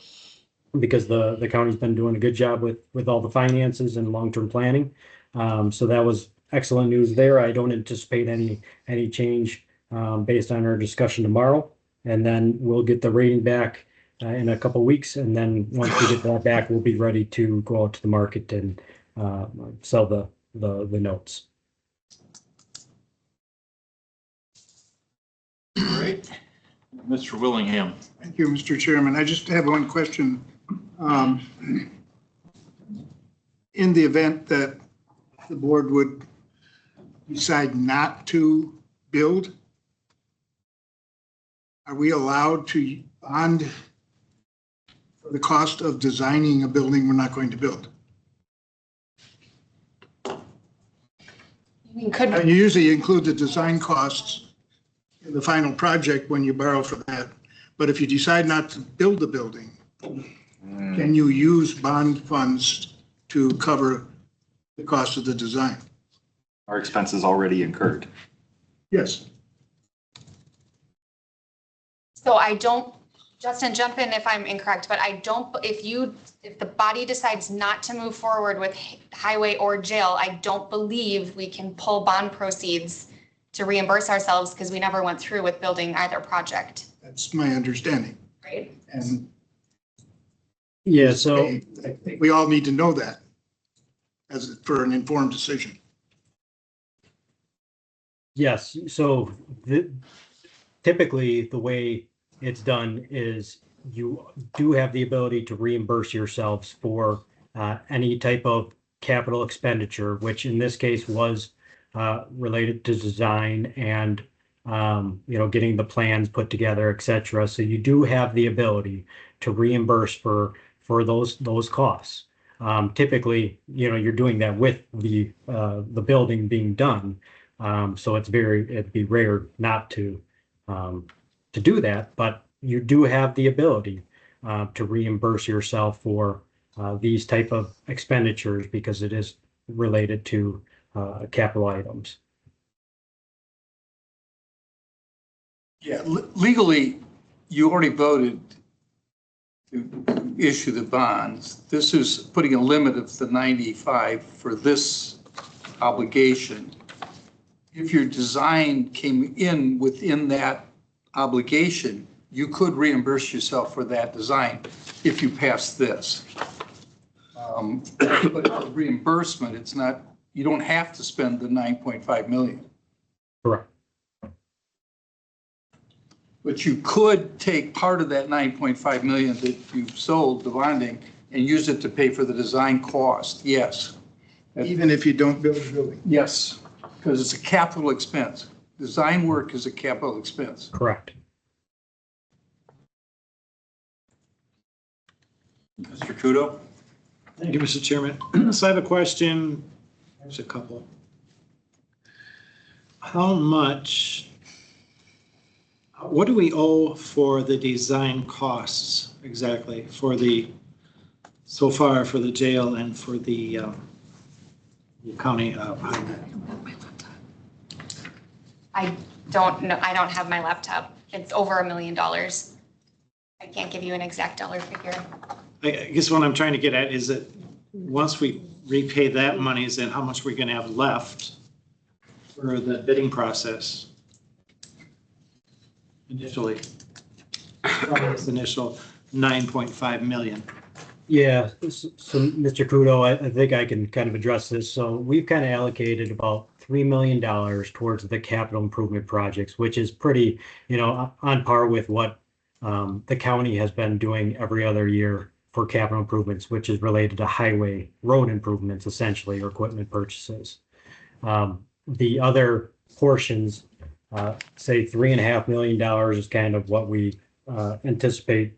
Speaker 17: because the county's been doing a good job with all the finances and long-term planning. So that was excellent news there. I don't anticipate any change based on our discussion tomorrow. And then we'll get the rating back in a couple of weeks. And then once we get that back, we'll be ready to go out to the market and sell the notes.
Speaker 9: Great. Mr. Willingham.
Speaker 3: Thank you, Mr. Chairman. I just have one question. In the event that the board would decide not to build, are we allowed to bond for the cost of designing a building we're not going to build? You usually include the design costs in the final project when you borrow for that. But if you decide not to build the building, can you use bond funds to cover the cost of the design?
Speaker 2: Our expenses already incurred.
Speaker 3: Yes.
Speaker 12: So I don't, Justin, jump in if I'm incorrect, but I don't, if the body decides not to move forward with highway or jail, I don't believe we can pull bond proceeds to reimburse ourselves, because we never went through with building either project.
Speaker 3: That's my understanding.
Speaker 12: Right.
Speaker 3: And
Speaker 17: yeah, so
Speaker 3: I think we all need to know that for an informed decision.
Speaker 17: Yes. So typically the way it's done is you do have the ability to reimburse yourselves for any type of capital expenditure, which in this case was related to design and getting the plans put together, et cetera. So you do have the ability to reimburse for those costs. Typically, you're doing that with the building being done. So it'd be rare not to do that, but you do have the ability to reimburse yourself for these type of expenditures, because it is related to capital items.
Speaker 14: Yeah, legally, you already voted to issue the bonds. This is putting a limit of the 95 for this obligation. If your design came in within that obligation, you could reimburse yourself for that design if you pass this. But reimbursement, it's not, you don't have to spend the 9.5 million.
Speaker 17: Correct.
Speaker 14: But you could take part of that 9.5 million that you've sold the bonding and use it to pay for the design cost, yes.
Speaker 3: Even if you don't build a building?
Speaker 14: Yes, because it's a capital expense. Design work is a capital expense.
Speaker 17: Correct.
Speaker 9: Mr. Kudo?
Speaker 13: Thank you, Mr. Chairman. So I have a question. There's a couple. How much, what do we owe for the design costs exactly so far for the jail and for the the county of Hyde?
Speaker 12: I don't know, I don't have my laptop. It's over $1 million. I can't give you an exact dollar figure.
Speaker 13: I guess what I'm trying to get at is that once we repay that money, is then how much we're gonna have left for the bidding process initially, from this initial 9.5 million.
Speaker 17: Yeah, so Mr. Kudo, I think I can kind of address this. So we've kind of allocated about $3 million towards the capital improvement projects, which is pretty, on par with what the county has been doing every other year for capital improvements, which is related to highway road improvements, essentially, or equipment purchases. The other portions, say $3.5 million is kind of what we anticipate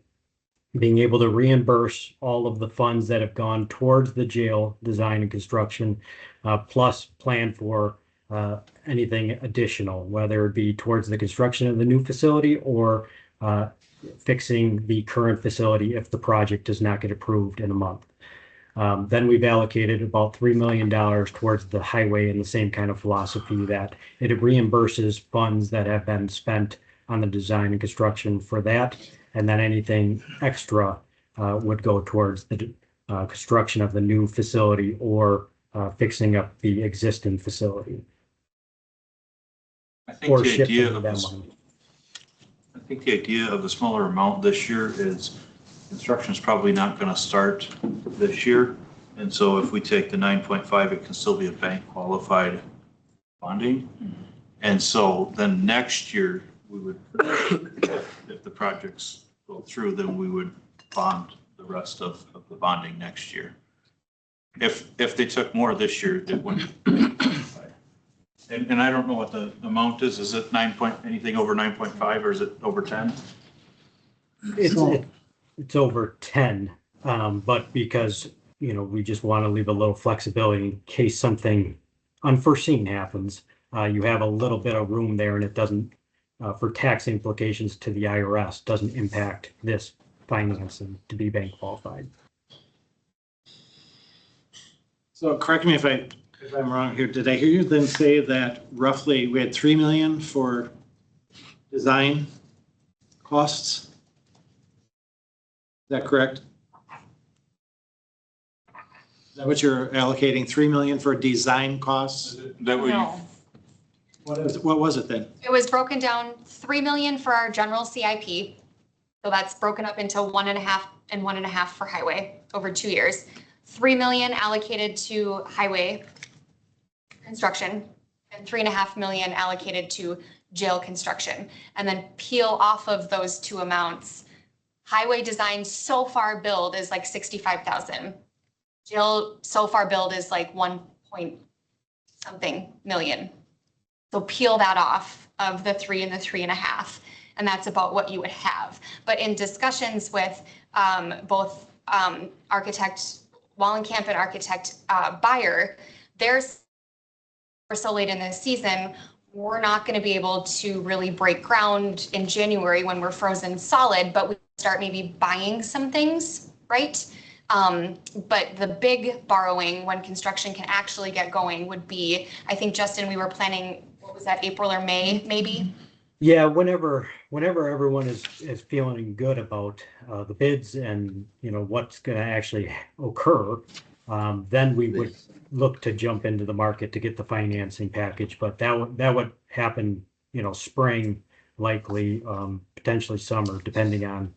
Speaker 17: being able to reimburse all of the funds that have gone towards the jail design and construction, plus plan for anything additional, whether it be towards the construction of the new facility or fixing the current facility if the project does not get approved in a month. Then we've allocated about $3 million towards the highway in the same kind of philosophy that it reimburses funds that have been spent on the design and construction for that. And then anything extra would go towards the construction of the new facility or fixing up the existing facility.
Speaker 9: I think the idea of the smaller amount this year is construction is probably not going to start this year. And so if we take the 9.5, it can still be a bank qualified bonding. And so then next year we would, if the projects go through, then we would bond the rest of the bonding next year. If they took more this year, it wouldn't. And I don't know what the amount is. Is it anything over 9.5 or is it over 10?
Speaker 17: It's over 10, but because, we just want to leave a little flexibility in case something unforeseen happens, you have a little bit of room there and it doesn't, for tax implications to the IRS, doesn't impact this financing to be bank qualified.
Speaker 13: So correct me if I'm wrong here. Did I hear you then say that roughly we had 3 million for design costs? Is that correct? Is that what you're allocating, 3 million for design costs?
Speaker 12: No.
Speaker 13: What was it then?
Speaker 12: It was broken down, 3 million for our general CIP. So that's broken up into 1.5 and 1.5 for highway over 2 years. 3 million allocated to highway construction and 3.5 million allocated to jail construction. And then peel off of those two amounts. Highway design so far build is like 65,000. Jail so far build is like 1 point something million. So peel that off of the 3 and the 3.5, and that's about what you would have. But in discussions with both architect Wallenkamp and architect Beyer, there's so late in the season, we're not going to be able to really break ground in January when we're frozen solid, but we start maybe buying some things, right? But the big borrowing when construction can actually get going would be, I think, Justin, we were planning, what was that, April or May, maybe?
Speaker 17: Yeah, whenever everyone is feeling good about the bids and what's going to actually occur, then we would look to jump into the market to get the financing package. But that would happen, spring, likely, potentially summer, depending on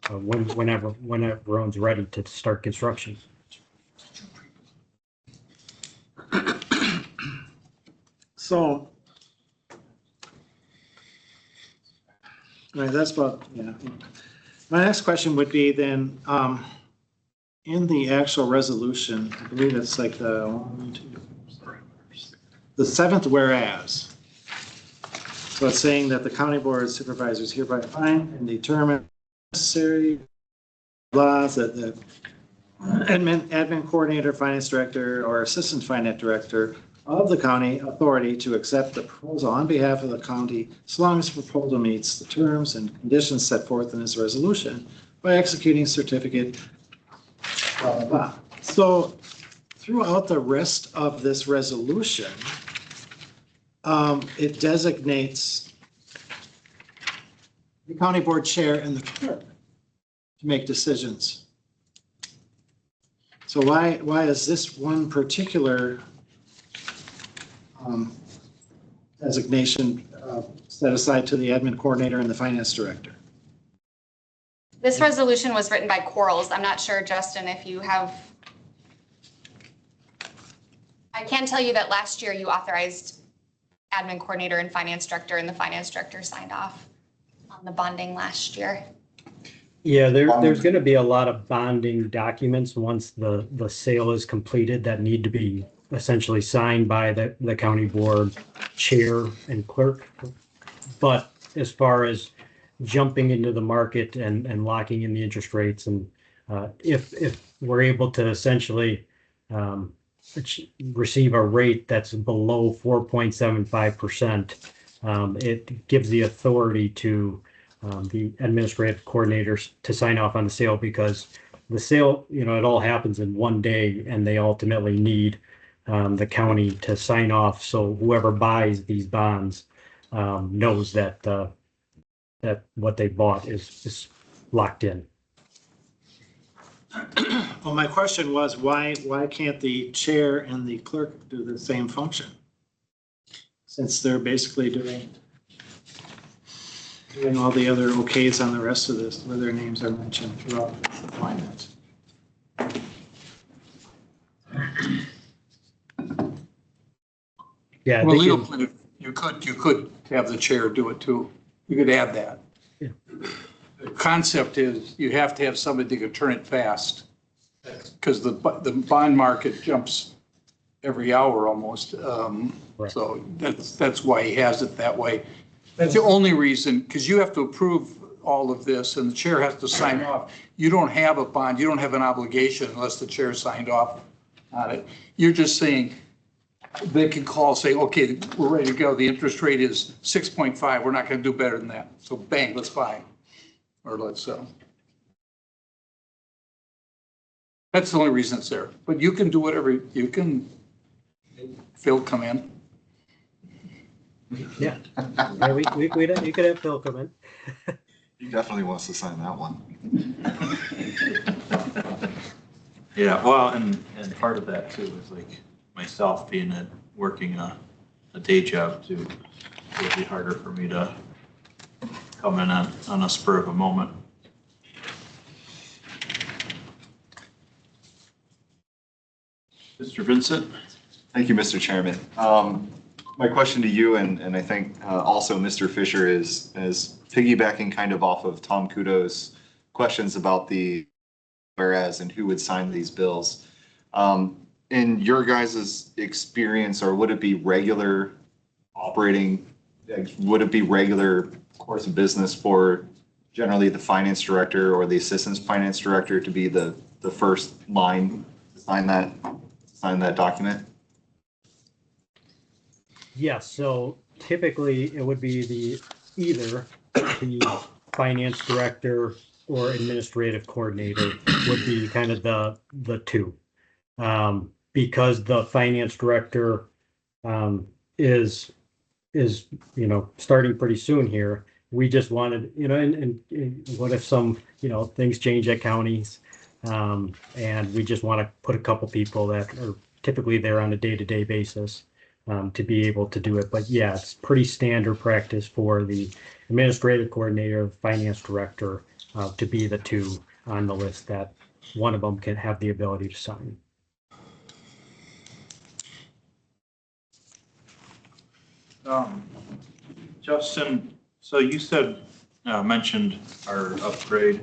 Speaker 17: whenever everyone's ready to start construction.
Speaker 13: So, all right, that's about, yeah. My next question would be then, in the actual resolution, I believe it's like the seventh whereas. So it's saying that the county board of supervisors hereby find and determine necessary laws that the admin coordinator, finance director, or assistant finance director of the county authority to accept the proposal on behalf of the county, as long as the proposal meets the terms and conditions set forth in this resolution by executing certificate, blah, blah, blah. So throughout the rest of this resolution, it designates the county board chair and the clerk to make decisions. So why is this one particular designation set aside to the admin coordinator and the finance director?
Speaker 12: This resolution was written by Quarles. I'm not sure, Justin, if you have. I can tell you that last year you authorized admin coordinator and finance director, and the finance director signed off on the bonding last year.
Speaker 17: Yeah, there's going to be a lot of bonding documents once the sale is completed that need to be essentially signed by the county board chair and clerk. But as far as jumping into the market and locking in the interest rates, and if we're able to essentially receive a rate that's below 4.75%, it gives the authority to the administrative coordinators to sign off on the sale, because the sale, it all happens in one day, and they ultimately need the county to sign off. So whoever buys these bonds knows that that what they bought is locked in.
Speaker 13: Well, my question was, why can't the chair and the clerk do the same function? Since they're basically doing all the other okays on the rest of this, where their names are mentioned throughout the finance.
Speaker 17: Yeah.
Speaker 14: Well, legal point of, you could have the chair do it too. You could add that.
Speaker 17: Yeah.
Speaker 14: The concept is you have to have somebody that can turn it fast, because the bond market jumps every hour almost.
Speaker 17: Right.
Speaker 14: So that's why he has it that way. That's the only reason, because you have to approve all of this and the chair has to sign off. You don't have a bond, you don't have an obligation unless the chair signed off on it. You're just saying, they can call, say, okay, we're ready to go. The interest rate is 6.5. We're not going to do better than that. So bang, let's buy. Or let's sell. That's the only reason it's there. But you can do whatever, you can, Phil, come in.
Speaker 17: Yeah, you could have Phil come in.
Speaker 2: He definitely wants to sign that one.
Speaker 9: Yeah, well, and part of that too is like myself working a day job too. It'll be harder for me to come in on a spur of a moment. Mr. Vincent?
Speaker 2: Thank you, Mr. Chairman. My question to you, and I think also Mr. Fisher, is piggybacking kind of off of Tom Kudo's questions about the whereas and who would sign these bills. In your guys' experience, or would it be regular operating, would it be regular course of business for generally the finance director or the assistant finance director to be the first line to sign that document?
Speaker 17: Yes, so typically it would be either the finance director or administrative coordinator would be kind of the two. Because the finance director is starting pretty soon here. We just wanted, and what if some, things change at counties, and we just want to put a couple people that are typically there on a day-to-day basis to be able to do it. But yeah, it's pretty standard practice for the administrative coordinator, finance director to be the two on the list that one of them can have the ability to sign.
Speaker 9: Justin, so you said, mentioned our upgrade,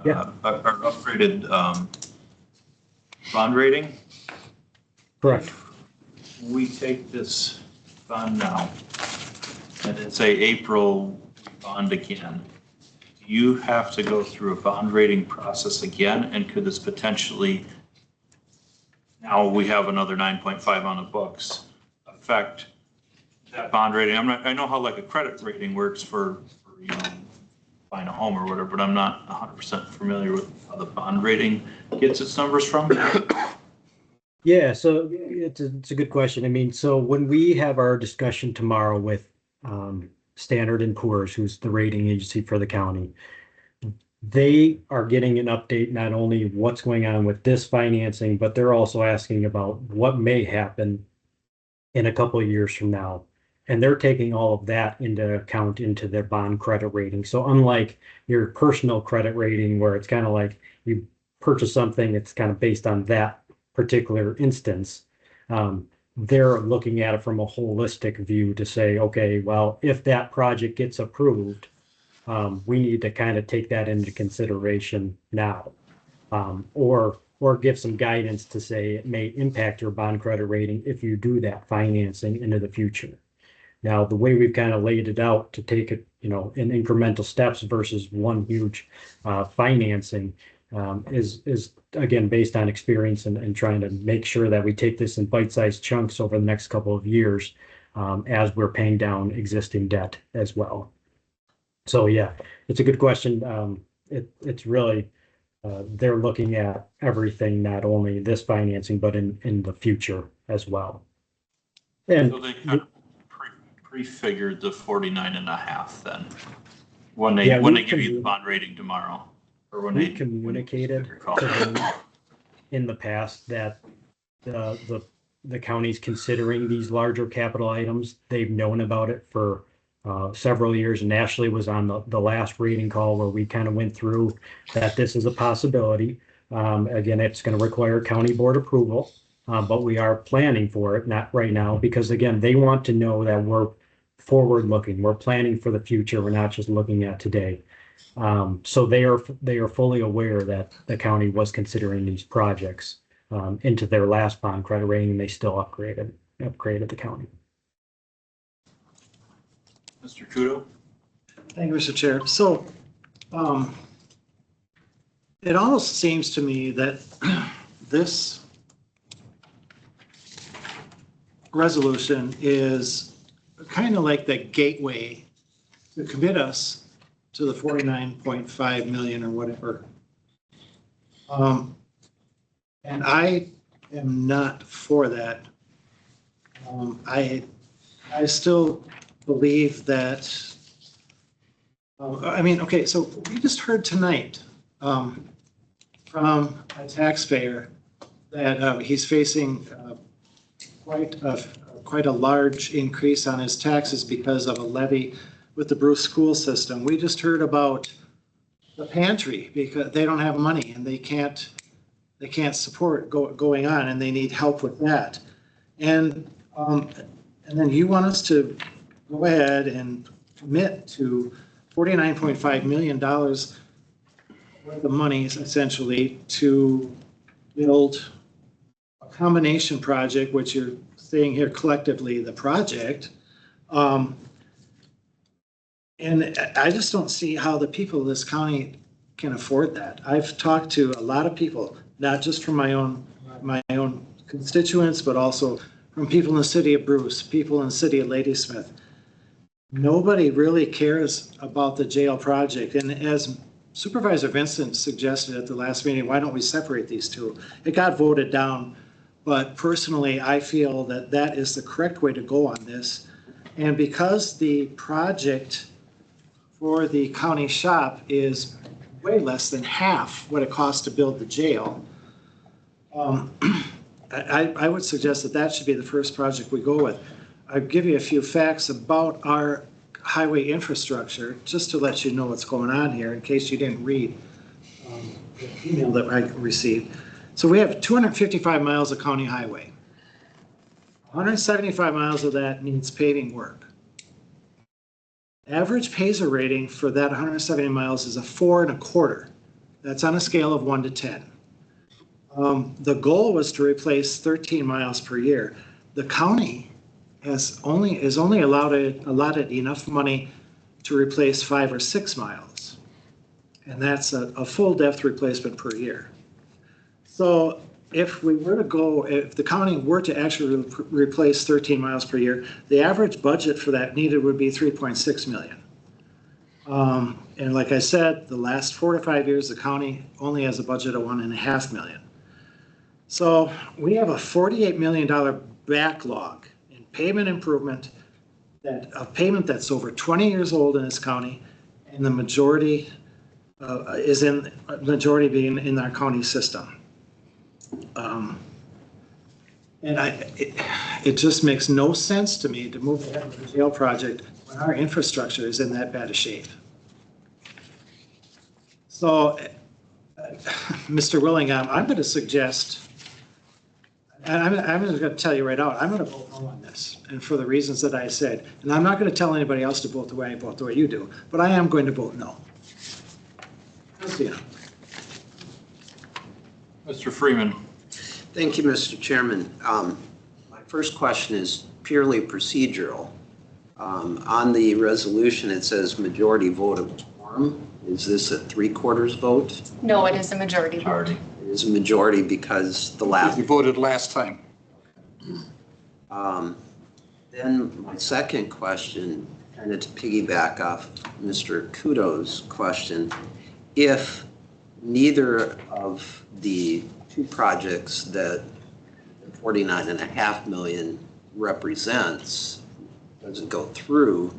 Speaker 17: Yeah.
Speaker 9: Our upgraded bond rating.
Speaker 17: Correct.
Speaker 9: We take this bond now, and it's a April bond again. You have to go through a bond rating process again, and could this potentially, now we have another 9.5 on the books, affect that bond rating? I know how like a credit rating works for buying a home or whatever, but I'm not 100% familiar with how the bond rating gets its numbers from.
Speaker 17: Yeah, so it's a good question. I mean, so when we have our discussion tomorrow with Standard & Poor's, who's the rating agency for the county, they are getting an update not only what's going on with this financing, but they're also asking about what may happen in a couple of years from now. And they're taking all of that into account into their bond credit rating. So unlike your personal credit rating, where it's kind of like you purchase something, it's kind of based on that particular instance. They're looking at it from a holistic view to say, okay, well, if that project gets approved, we need to kind of take that into consideration now, or give some guidance to say it may impact your bond credit rating if you do that financing into the future. Now, the way we've kind of laid it out to take it, in incremental steps versus one huge financing is again based on experience and trying to make sure that we take this in bite-sized chunks over the next couple of years as we're paying down existing debt as well. So yeah, it's a good question. It's really they're looking at everything, not only this financing, but in the future as well. And
Speaker 9: so they kind of prefigured the 49.5 then when they give you the bond rating tomorrow, or when
Speaker 17: we
Speaker 9: they
Speaker 17: communicated to them in the past that the county's considering these larger capital items. They've known about it for several years, and Ashley was on the last rating call where we kind of went through that this is a possibility. Again, it's going to require county board approval, but we are planning for it, not right now, because again, they want to know that we're forward looking, we're planning for the future, we're not just looking at today. So they are fully aware that the county was considering these projects into their last bond credit rating, and they still upgraded the county.
Speaker 9: Mr. Kudo?
Speaker 13: Thank you, Mr. Chair. So it almost seems to me that this resolution is kind of like the gateway to commit us to the 49.5 million or whatever. And I am not for that. I still believe that, okay, so we just heard tonight from a taxpayer that he's facing quite a large increase on his taxes because of a levy with the Bruce school system. We just heard about the pantry because they don't have money and they can't support going on, and they need help with that. And then you want us to go ahead and commit to $49.5 million worth of money essentially to build a combination project, which you're saying here collectively, the project. And I just don't see how the people of this county can afford that. I've talked to a lot of people, not just from my own constituents, but also from people in the city of Bruce, people in the city of Ladysmith. Nobody really cares about the jail project. And as Supervisor Vincent suggested at the last meeting, why don't we separate these two? It got voted down, but personally, I feel that that is the correct way to go on this. And because the project for the county shop is way less than half what it costs to build the jail, I would suggest that that should be the first project we go with. I'll give you a few facts about our highway infrastructure, just to let you know what's going on here, in case you didn't read the email that I received. So we have 255 miles of county highway. 175 miles of that needs paving work. Average PASER rating for that 170 miles is a 4.25. That's on a scale of 1 to 10. The goal was to replace 13 miles per year. The county is only allotted enough money to replace 5 or 6 miles. And that's a full depth replacement per year. So if the county were to actually replace 13 miles per year, the average budget for that needed would be 3.6 million. And like I said, the last 4 to 5 years, the county only has a budget of 1.5 million. So we have a $48 million backlog in pavement improvement, a pavement that's over 20 years old in this county, and the majority being in our county system. And it just makes no sense to me to move ahead with the jail project when our infrastructure is in that bad a shape. So, Mr. Willingham, I'm going to suggest, and I'm going to tell you right out, I'm going to vote no on this, and for the reasons that I said. And I'm not going to tell anybody else to vote the way I vote, the way you do, but I am going to vote no. Christina.
Speaker 9: Mr. Freeman.
Speaker 18: Thank you, Mr. Chairman. My first question is purely procedural. On the resolution, it says majority vote of quorum. Is this a 3/4 vote?
Speaker 12: No, it is a majority vote.
Speaker 18: It is a majority because the last.
Speaker 14: You voted last time.
Speaker 18: Then my second question, kind of to piggyback off Mr. Kudo's question, if neither of the two projects that 49.5 million represents doesn't go through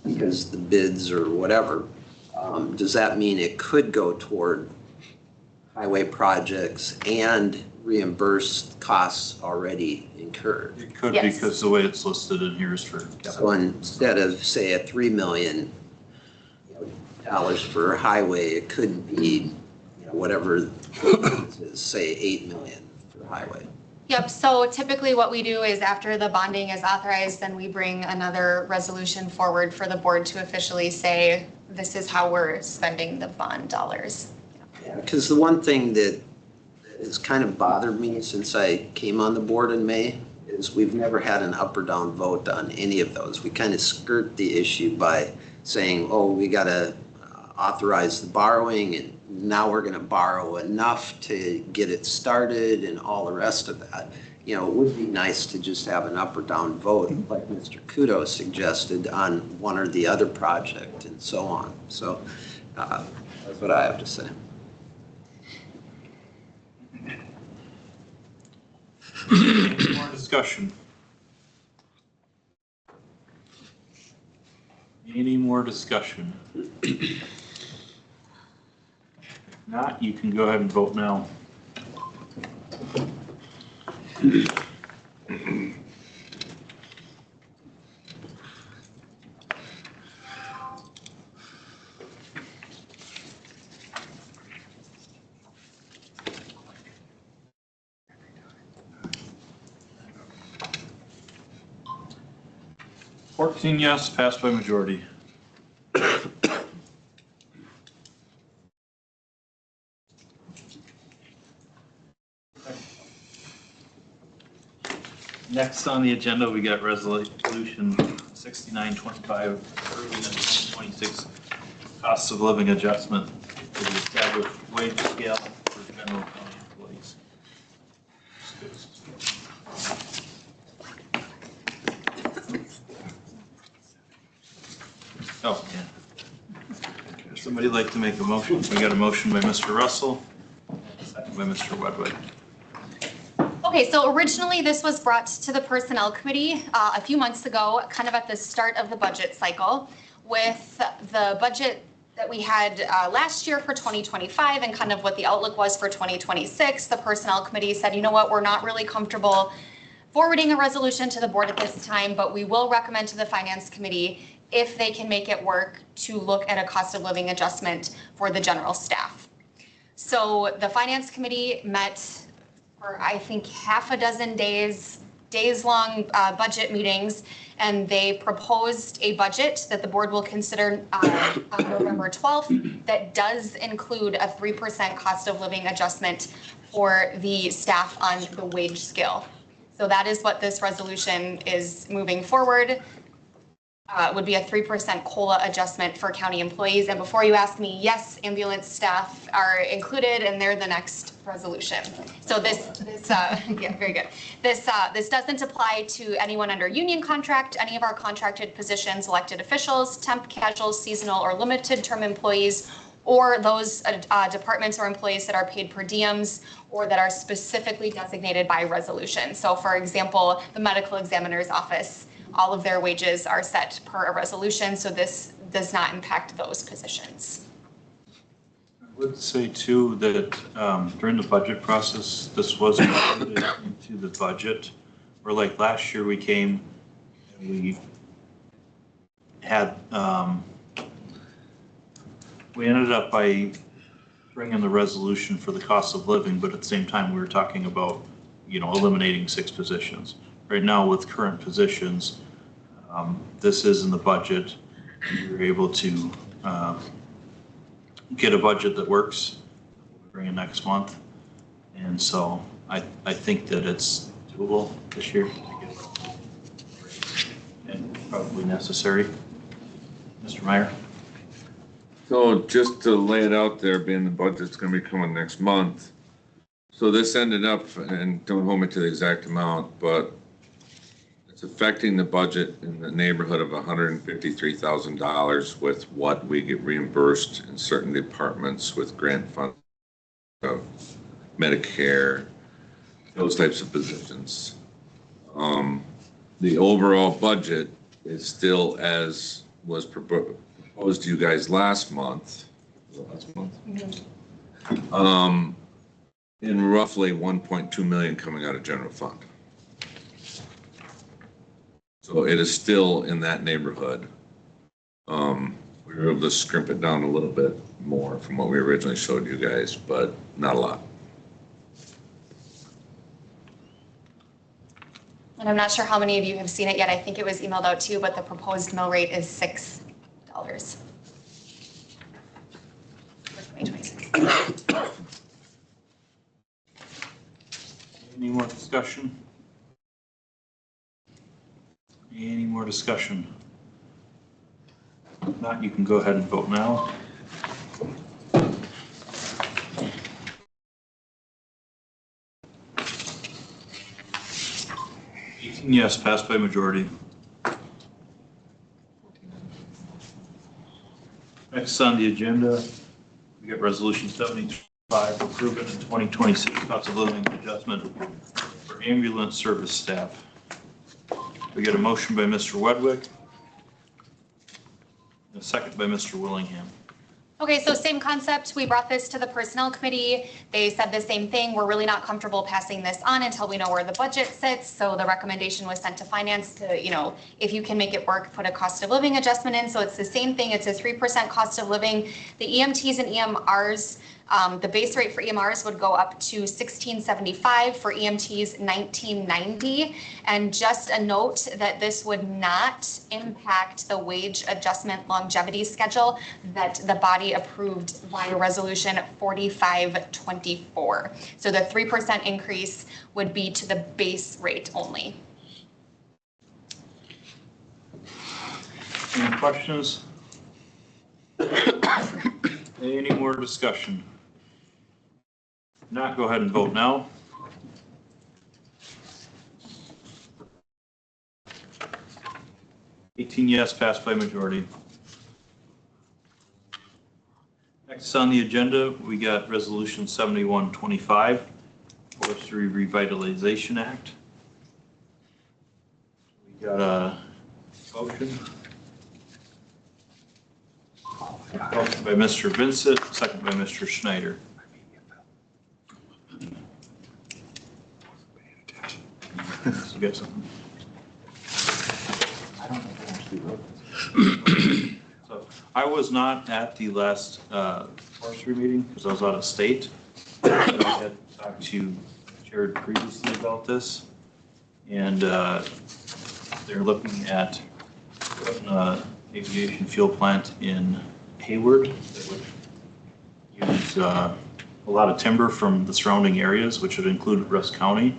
Speaker 18: because the bids or whatever, does that mean it could go toward highway projects and reimburse costs already incurred?
Speaker 9: It could, because the way it's listed in here is for capital.
Speaker 18: So instead of, say, a $3 million for highway, it could be, whatever, say, 8 million for highway.
Speaker 12: Yep, so typically what we do is after the bonding is authorized, then we bring another resolution forward for the board to officially say, this is how we're spending the bond dollars.
Speaker 18: Yeah, because the one thing that has kind of bothered me since I came on the board in May is we've never had an up or down vote on any of those. We kind of skirt the issue by saying, oh, we got to authorize the borrowing, and now we're going to borrow enough to get it started and all the rest of that. It would be nice to just have an up or down vote, like Mr. Kudo suggested, on one or the other project and so on. So that's what I have to say.
Speaker 9: Any more discussion? Any more discussion? If not, you can go ahead and vote now. Fourteen yes, passed by majority. Next on the agenda, we got resolution 6925, approving the 2026 cost of living adjustment for the established wage scale for general county employees. Oh, yeah. Somebody like to make a motion? We got a motion by Mr. Russell, second by Mr. Wedway.
Speaker 12: Okay, so originally this was brought to the Personnel Committee a few months ago, kind of at the start of the budget cycle, with the budget that we had last year for 2025 and kind of what the outlook was for 2026. The Personnel Committee said, you know what, we're not really comfortable forwarding a resolution to the board at this time, but we will recommend to the Finance Committee if they can make it work to look at a cost of living adjustment for the general staff. So the Finance Committee met for, I think, half a dozen days-long budget meetings, and they proposed a budget that the board will consider on November 12th that does include a 3% cost of living adjustment for the staff on the wage scale. So that is what this resolution is moving forward. Would be a 3% COLA adjustment for county employees. And before you ask me, yes, ambulance staff are included, and they're the next resolution. So yeah, very good. This doesn't apply to anyone under union contract, any of our contracted positions, elected officials, temp, casual, seasonal, or limited term employees, or those departments or employees that are paid per diems or that are specifically designated by resolution. So for example, the medical examiner's office, all of their wages are set per a resolution, so this does not impact those positions.
Speaker 9: I would say too that during the budget process, this was included into the budget. Or like last year we came and we had, we ended up by bringing the resolution for the cost of living, but at the same time we were talking about, you know, eliminating 6 positions. Right now with current positions, this is in the budget. We were able to get a budget that works. We'll bring in next month. And so I think that it's doable this year and probably necessary. Mr. Meyer?
Speaker 19: So just to lay it out there, being the budget's gonna be coming next month. So this ended up, and don't hold me to the exact amount, but it's affecting the budget in the neighborhood of $153,000 with what we get reimbursed in certain departments with grant funds, Medicare, those types of positions. The overall budget is still as was proposed to you guys last month. In roughly 1.2 million coming out of general fund. So it is still in that neighborhood. We were able to scrimp it down a little bit more from what we originally showed you guys, but not a lot.
Speaker 12: And I'm not sure how many of you have seen it yet. I think it was emailed out too, but the proposed mill rate is $6 for 2026.
Speaker 9: Any more discussion? Any more discussion? If not, you can go ahead and vote now. Yes, passed by majority. Next on the agenda, we got resolution 75, approving the 2026 cost of living adjustment for ambulance service staff. We got a motion by Mr. Wedwick, and a second by Mr. Willingham.
Speaker 12: Okay, so same concept. We brought this to the personnel committee. They said the same thing. We're really not comfortable passing this on until we know where the budget sits. So the recommendation was sent to finance to, you know, if you can make it work, put a cost of living adjustment in. So it's the same thing. It's a 3% cost of living. The EMTs and EMRs, the base rate for EMRs would go up to $1,675, for EMTs $1,990. And just a note that this would not impact the wage adjustment longevity schedule that the body approved via resolution 4524. So the 3% increase would be to the base rate only.
Speaker 9: Any questions? Any more discussion? If not, go ahead and vote now. Yes, passed by majority. Next on the agenda, we got resolution 7125, Forestry Revitalization Act. We got a motion. Motion by Mr. Vincent, second by Mr. Schneider. You got something?
Speaker 2: I don't know if I actually wrote this.
Speaker 9: So I was not at the last forestry meeting because I was out of state. I had talked to Jared previously about this, and they're looking at putting an aviation fuel plant in Hayward that would use a lot of timber from the surrounding areas, which would include Russ County.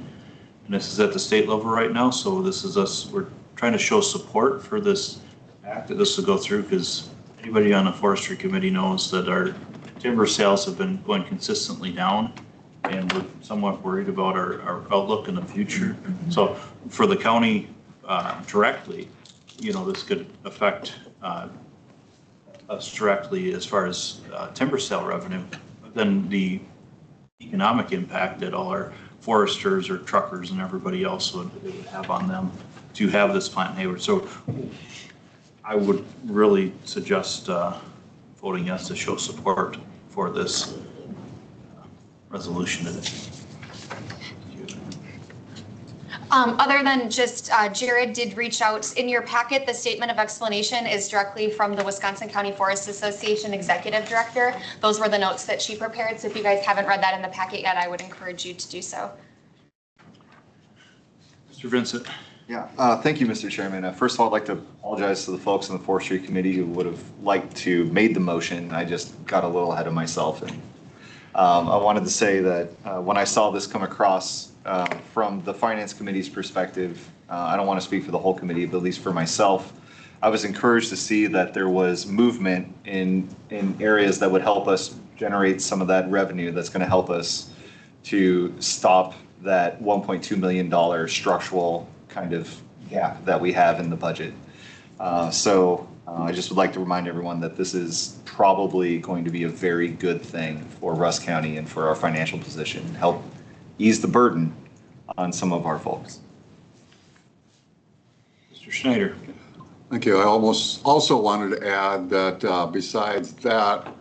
Speaker 9: And this is at the state level right now, so this is us, we're trying to show support for this act that this will go through, because anybody on the forestry committee knows that our timber sales have been going consistently down, and we're somewhat worried about our outlook in the future. So for the county directly, you know, this could affect us directly as far as timber sale revenue, but then the economic impact that all our foresters or truckers and everybody else would have on them to have this plant in Hayward. So I would really suggest voting yes to show support for this resolution today.
Speaker 12: Other than just, Jared did reach out. In your packet, the statement of explanation is directly from the Wisconsin County Forest Association Executive Director. Those were the notes that she prepared. So if you guys haven't read that in the packet yet, I would encourage you to do so.
Speaker 9: Mr. Vincent.
Speaker 2: Yeah, thank you, Mr. Chairman. First of all, I'd like to apologize to the folks on the Forestry Committee who would have liked to made the motion. I just got a little ahead of myself. And I wanted to say that when I saw this come across from the Finance Committee's perspective, I don't want to speak for the whole committee, but at least for myself, I was encouraged to see that there was movement in areas that would help us generate some of that revenue that's going to help us to stop that $1.2 million structural kind of gap that we have in the budget. So I just would like to remind everyone that this is probably going to be a very good thing for Rusk County and for our financial position, help ease the burden on some of our folks.
Speaker 9: Mr. Schneider.
Speaker 20: Thank you. I also wanted to add that besides that,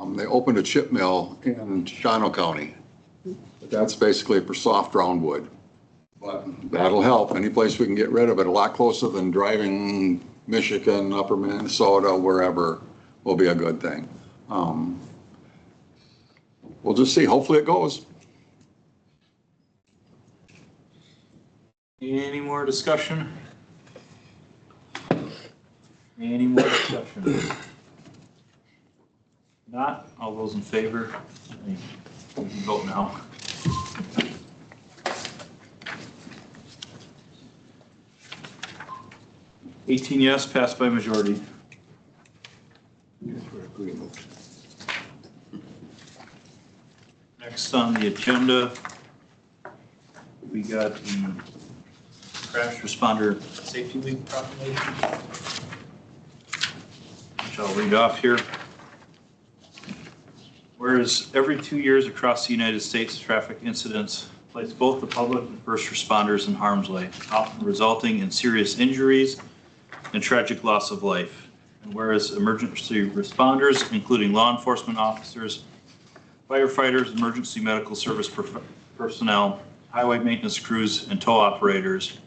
Speaker 20: they opened a chip mill in Shawano County. That's basically for soft roundwood. But that'll help. Any place we can get rid of it, a lot closer than driving Michigan, upper Minnesota, wherever, will be a good thing. We'll just see. Hopefully it goes.
Speaker 9: Any more discussion? Any more discussion? Not, all those in favor? You can vote now. $18 yes, passed by majority. Next on the agenda, we got the Crash Responder Safety Week proclamation, which I'll read off here. Whereas every 2 years across the United States, traffic incidents place both the public and first responders in harm's way, often resulting in serious injuries and tragic loss of life. And whereas emergency responders, including law enforcement officers, firefighters, emergency medical service personnel, highway maintenance crews, and tow operators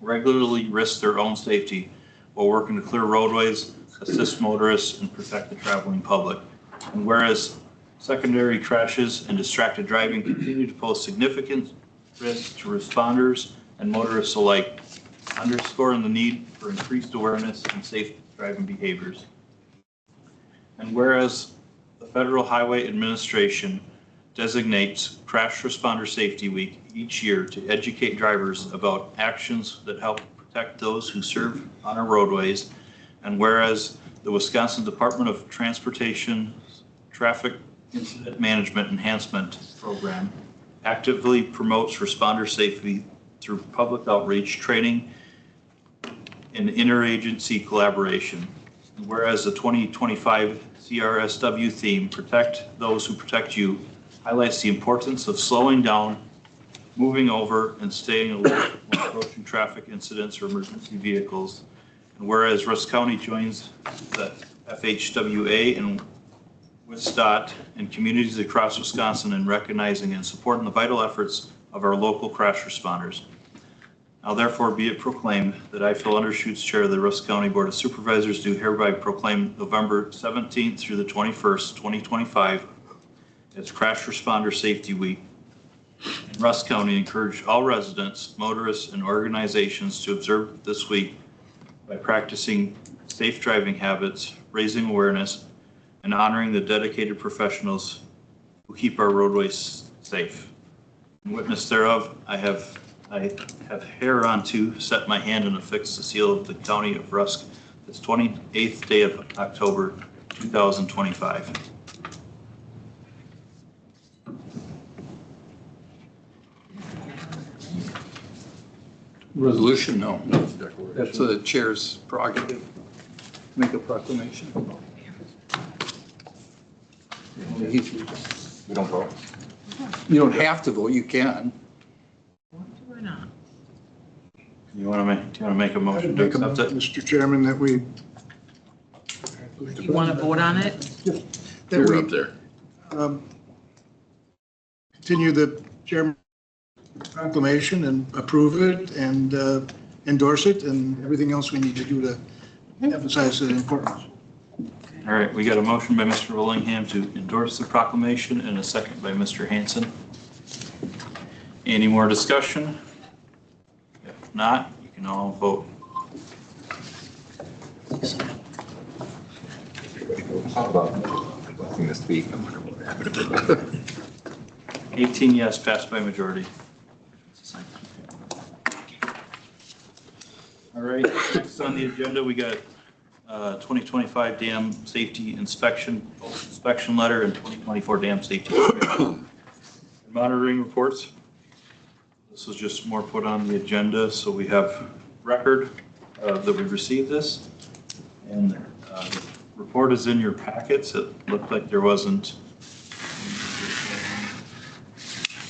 Speaker 9: regularly risk their own safety while working to clear roadways, assist motorists, and protect the traveling public. And whereas secondary crashes and distracted driving continue to pose significant risks to responders and motorists alike, underscoring the need for increased awareness and safe driving behaviors. And whereas the Federal Highway Administration designates Crash Responder Safety Week each year to educate drivers about actions that help protect those who serve on our roadways, and whereas the Wisconsin Department of Transportation Traffic Incident Management Enhancement Program actively promotes responder safety through public outreach, training, and interagency collaboration. And whereas the 2025 CRSW theme, Protect Those Who Protect You, highlights the importance of slowing down, moving over, and staying alert when approaching traffic incidents or emergency vehicles. And whereas Rusk County joins the FHWA and WSDOT and communities across Wisconsin in recognizing and supporting the vital efforts of our local crash responders. Now therefore be it proclaimed that I, Phil Undershoots, Chair of the Rusk County Board of Supervisors, do hereby proclaim November 17th through the 21st, 2025 as Crash Responder Safety Week. In Rusk County, encourage all residents, motorists, and organizations to observe this week by practicing safe driving habits, raising awareness, and honoring the dedicated professionals who keep our roadways safe. In witness thereof, I have hereunto set my hand and affixed the seal of the County of Rusk this 28th day of October, 2025.
Speaker 14: Resolution, no. That's the chair's prerogative. make a proclamation.
Speaker 2: We don't vote.
Speaker 14: You don't have to vote, you can.
Speaker 9: You want to make, do you want to make a motion to
Speaker 3: Make a
Speaker 9: accept it?
Speaker 3: Mr. Chairman, that we.
Speaker 21: You want to vote on it?
Speaker 3: That
Speaker 20: You're
Speaker 3: we,
Speaker 20: up there.
Speaker 3: continue the chairman proclamation and approve it and endorse it and everything else we need to do to emphasize the importance.
Speaker 9: All right, we got a motion by Mr. Willingham to endorse the proclamation and a second by Mr. Hanson. Any more discussion? If not, you can all vote.
Speaker 2: How about blessing this week?
Speaker 9: 18 yes, passed by majority. All right, next on the agenda, we got 2025 dam safety inspection letter and 2024 dam safety monitoring reports. This was just more put on the agenda, so we have record that we received this. And the report is in your packets. It looked like there wasn't.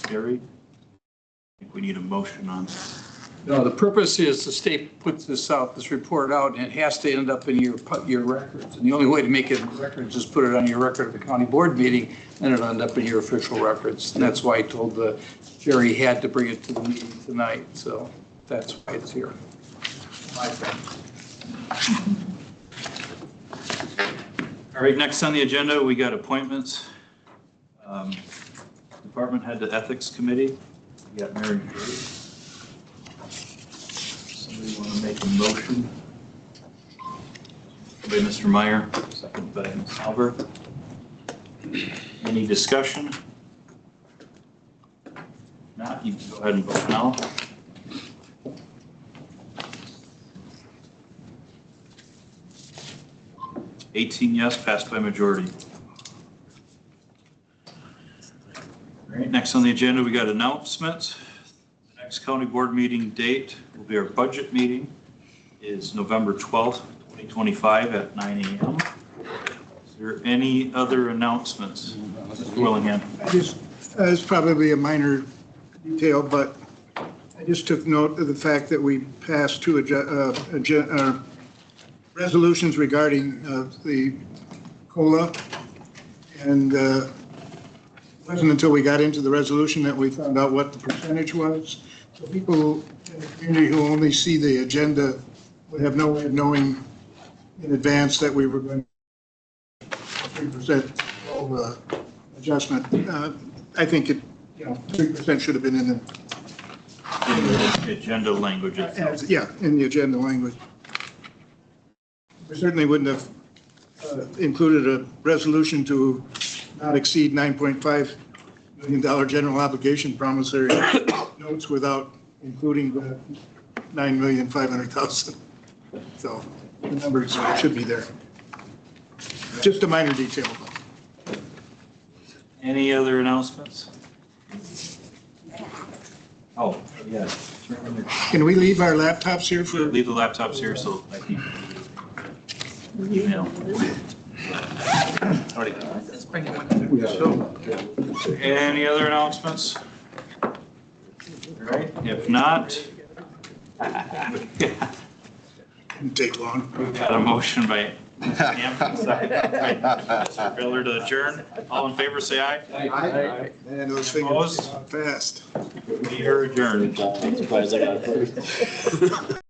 Speaker 9: Gary, I think we need a motion on that.
Speaker 14: No, the purpose is the state puts this out, this report out, and it has to end up in your records. And the only way to make it in records is put it on your record of the county board meeting, and it'll end up in your official records. And that's why I told Jerry he had to bring it to the meeting tonight, so that's why it's here. My friend.
Speaker 9: All right, next on the agenda, we got appointments. Department head to ethics committee. We got Mary Gray. Somebody want to make a motion? By Mr. Meyer, second by Ms. Albert. Any discussion? If not, you can go ahead and vote now. $18 yes, passed by majority. All right, next on the agenda, we got announcements. The next county board meeting date will be our budget meeting is November 12th, 2025 at 9 a.m. Is there any other announcements? Mr. Willingham.
Speaker 3: It's probably a minor detail, but I just took note of the fact that we passed two resolutions regarding the COLA. And it wasn't until we got into the resolution that we found out what the percentage was. So people in the community who only see the agenda would have no way of knowing in advance that we were going to 3% COLA adjustment. I think it, 3% should have been in
Speaker 9: the agenda language itself.
Speaker 3: Yeah, in the agenda language. We certainly wouldn't have included a resolution to not exceed $9.5 million general obligation promissory notes without including the $9,500,000. So the numbers should be there. Just a minor detail.
Speaker 9: Any other announcements? Oh, yeah.
Speaker 3: Can we leave our laptops here for?
Speaker 9: Leave the laptops here so I can email.
Speaker 21: Just bring it one.
Speaker 9: Any other announcements? All right, if not.
Speaker 3: Didn't take long.
Speaker 9: We've got a motion by Hampton, second by Mr. Miller to adjourn. All in favor, say aye.
Speaker 3: Aye. And those fingers fast.
Speaker 9: We are adjourned.
Speaker 13: I'm surprised I got it first.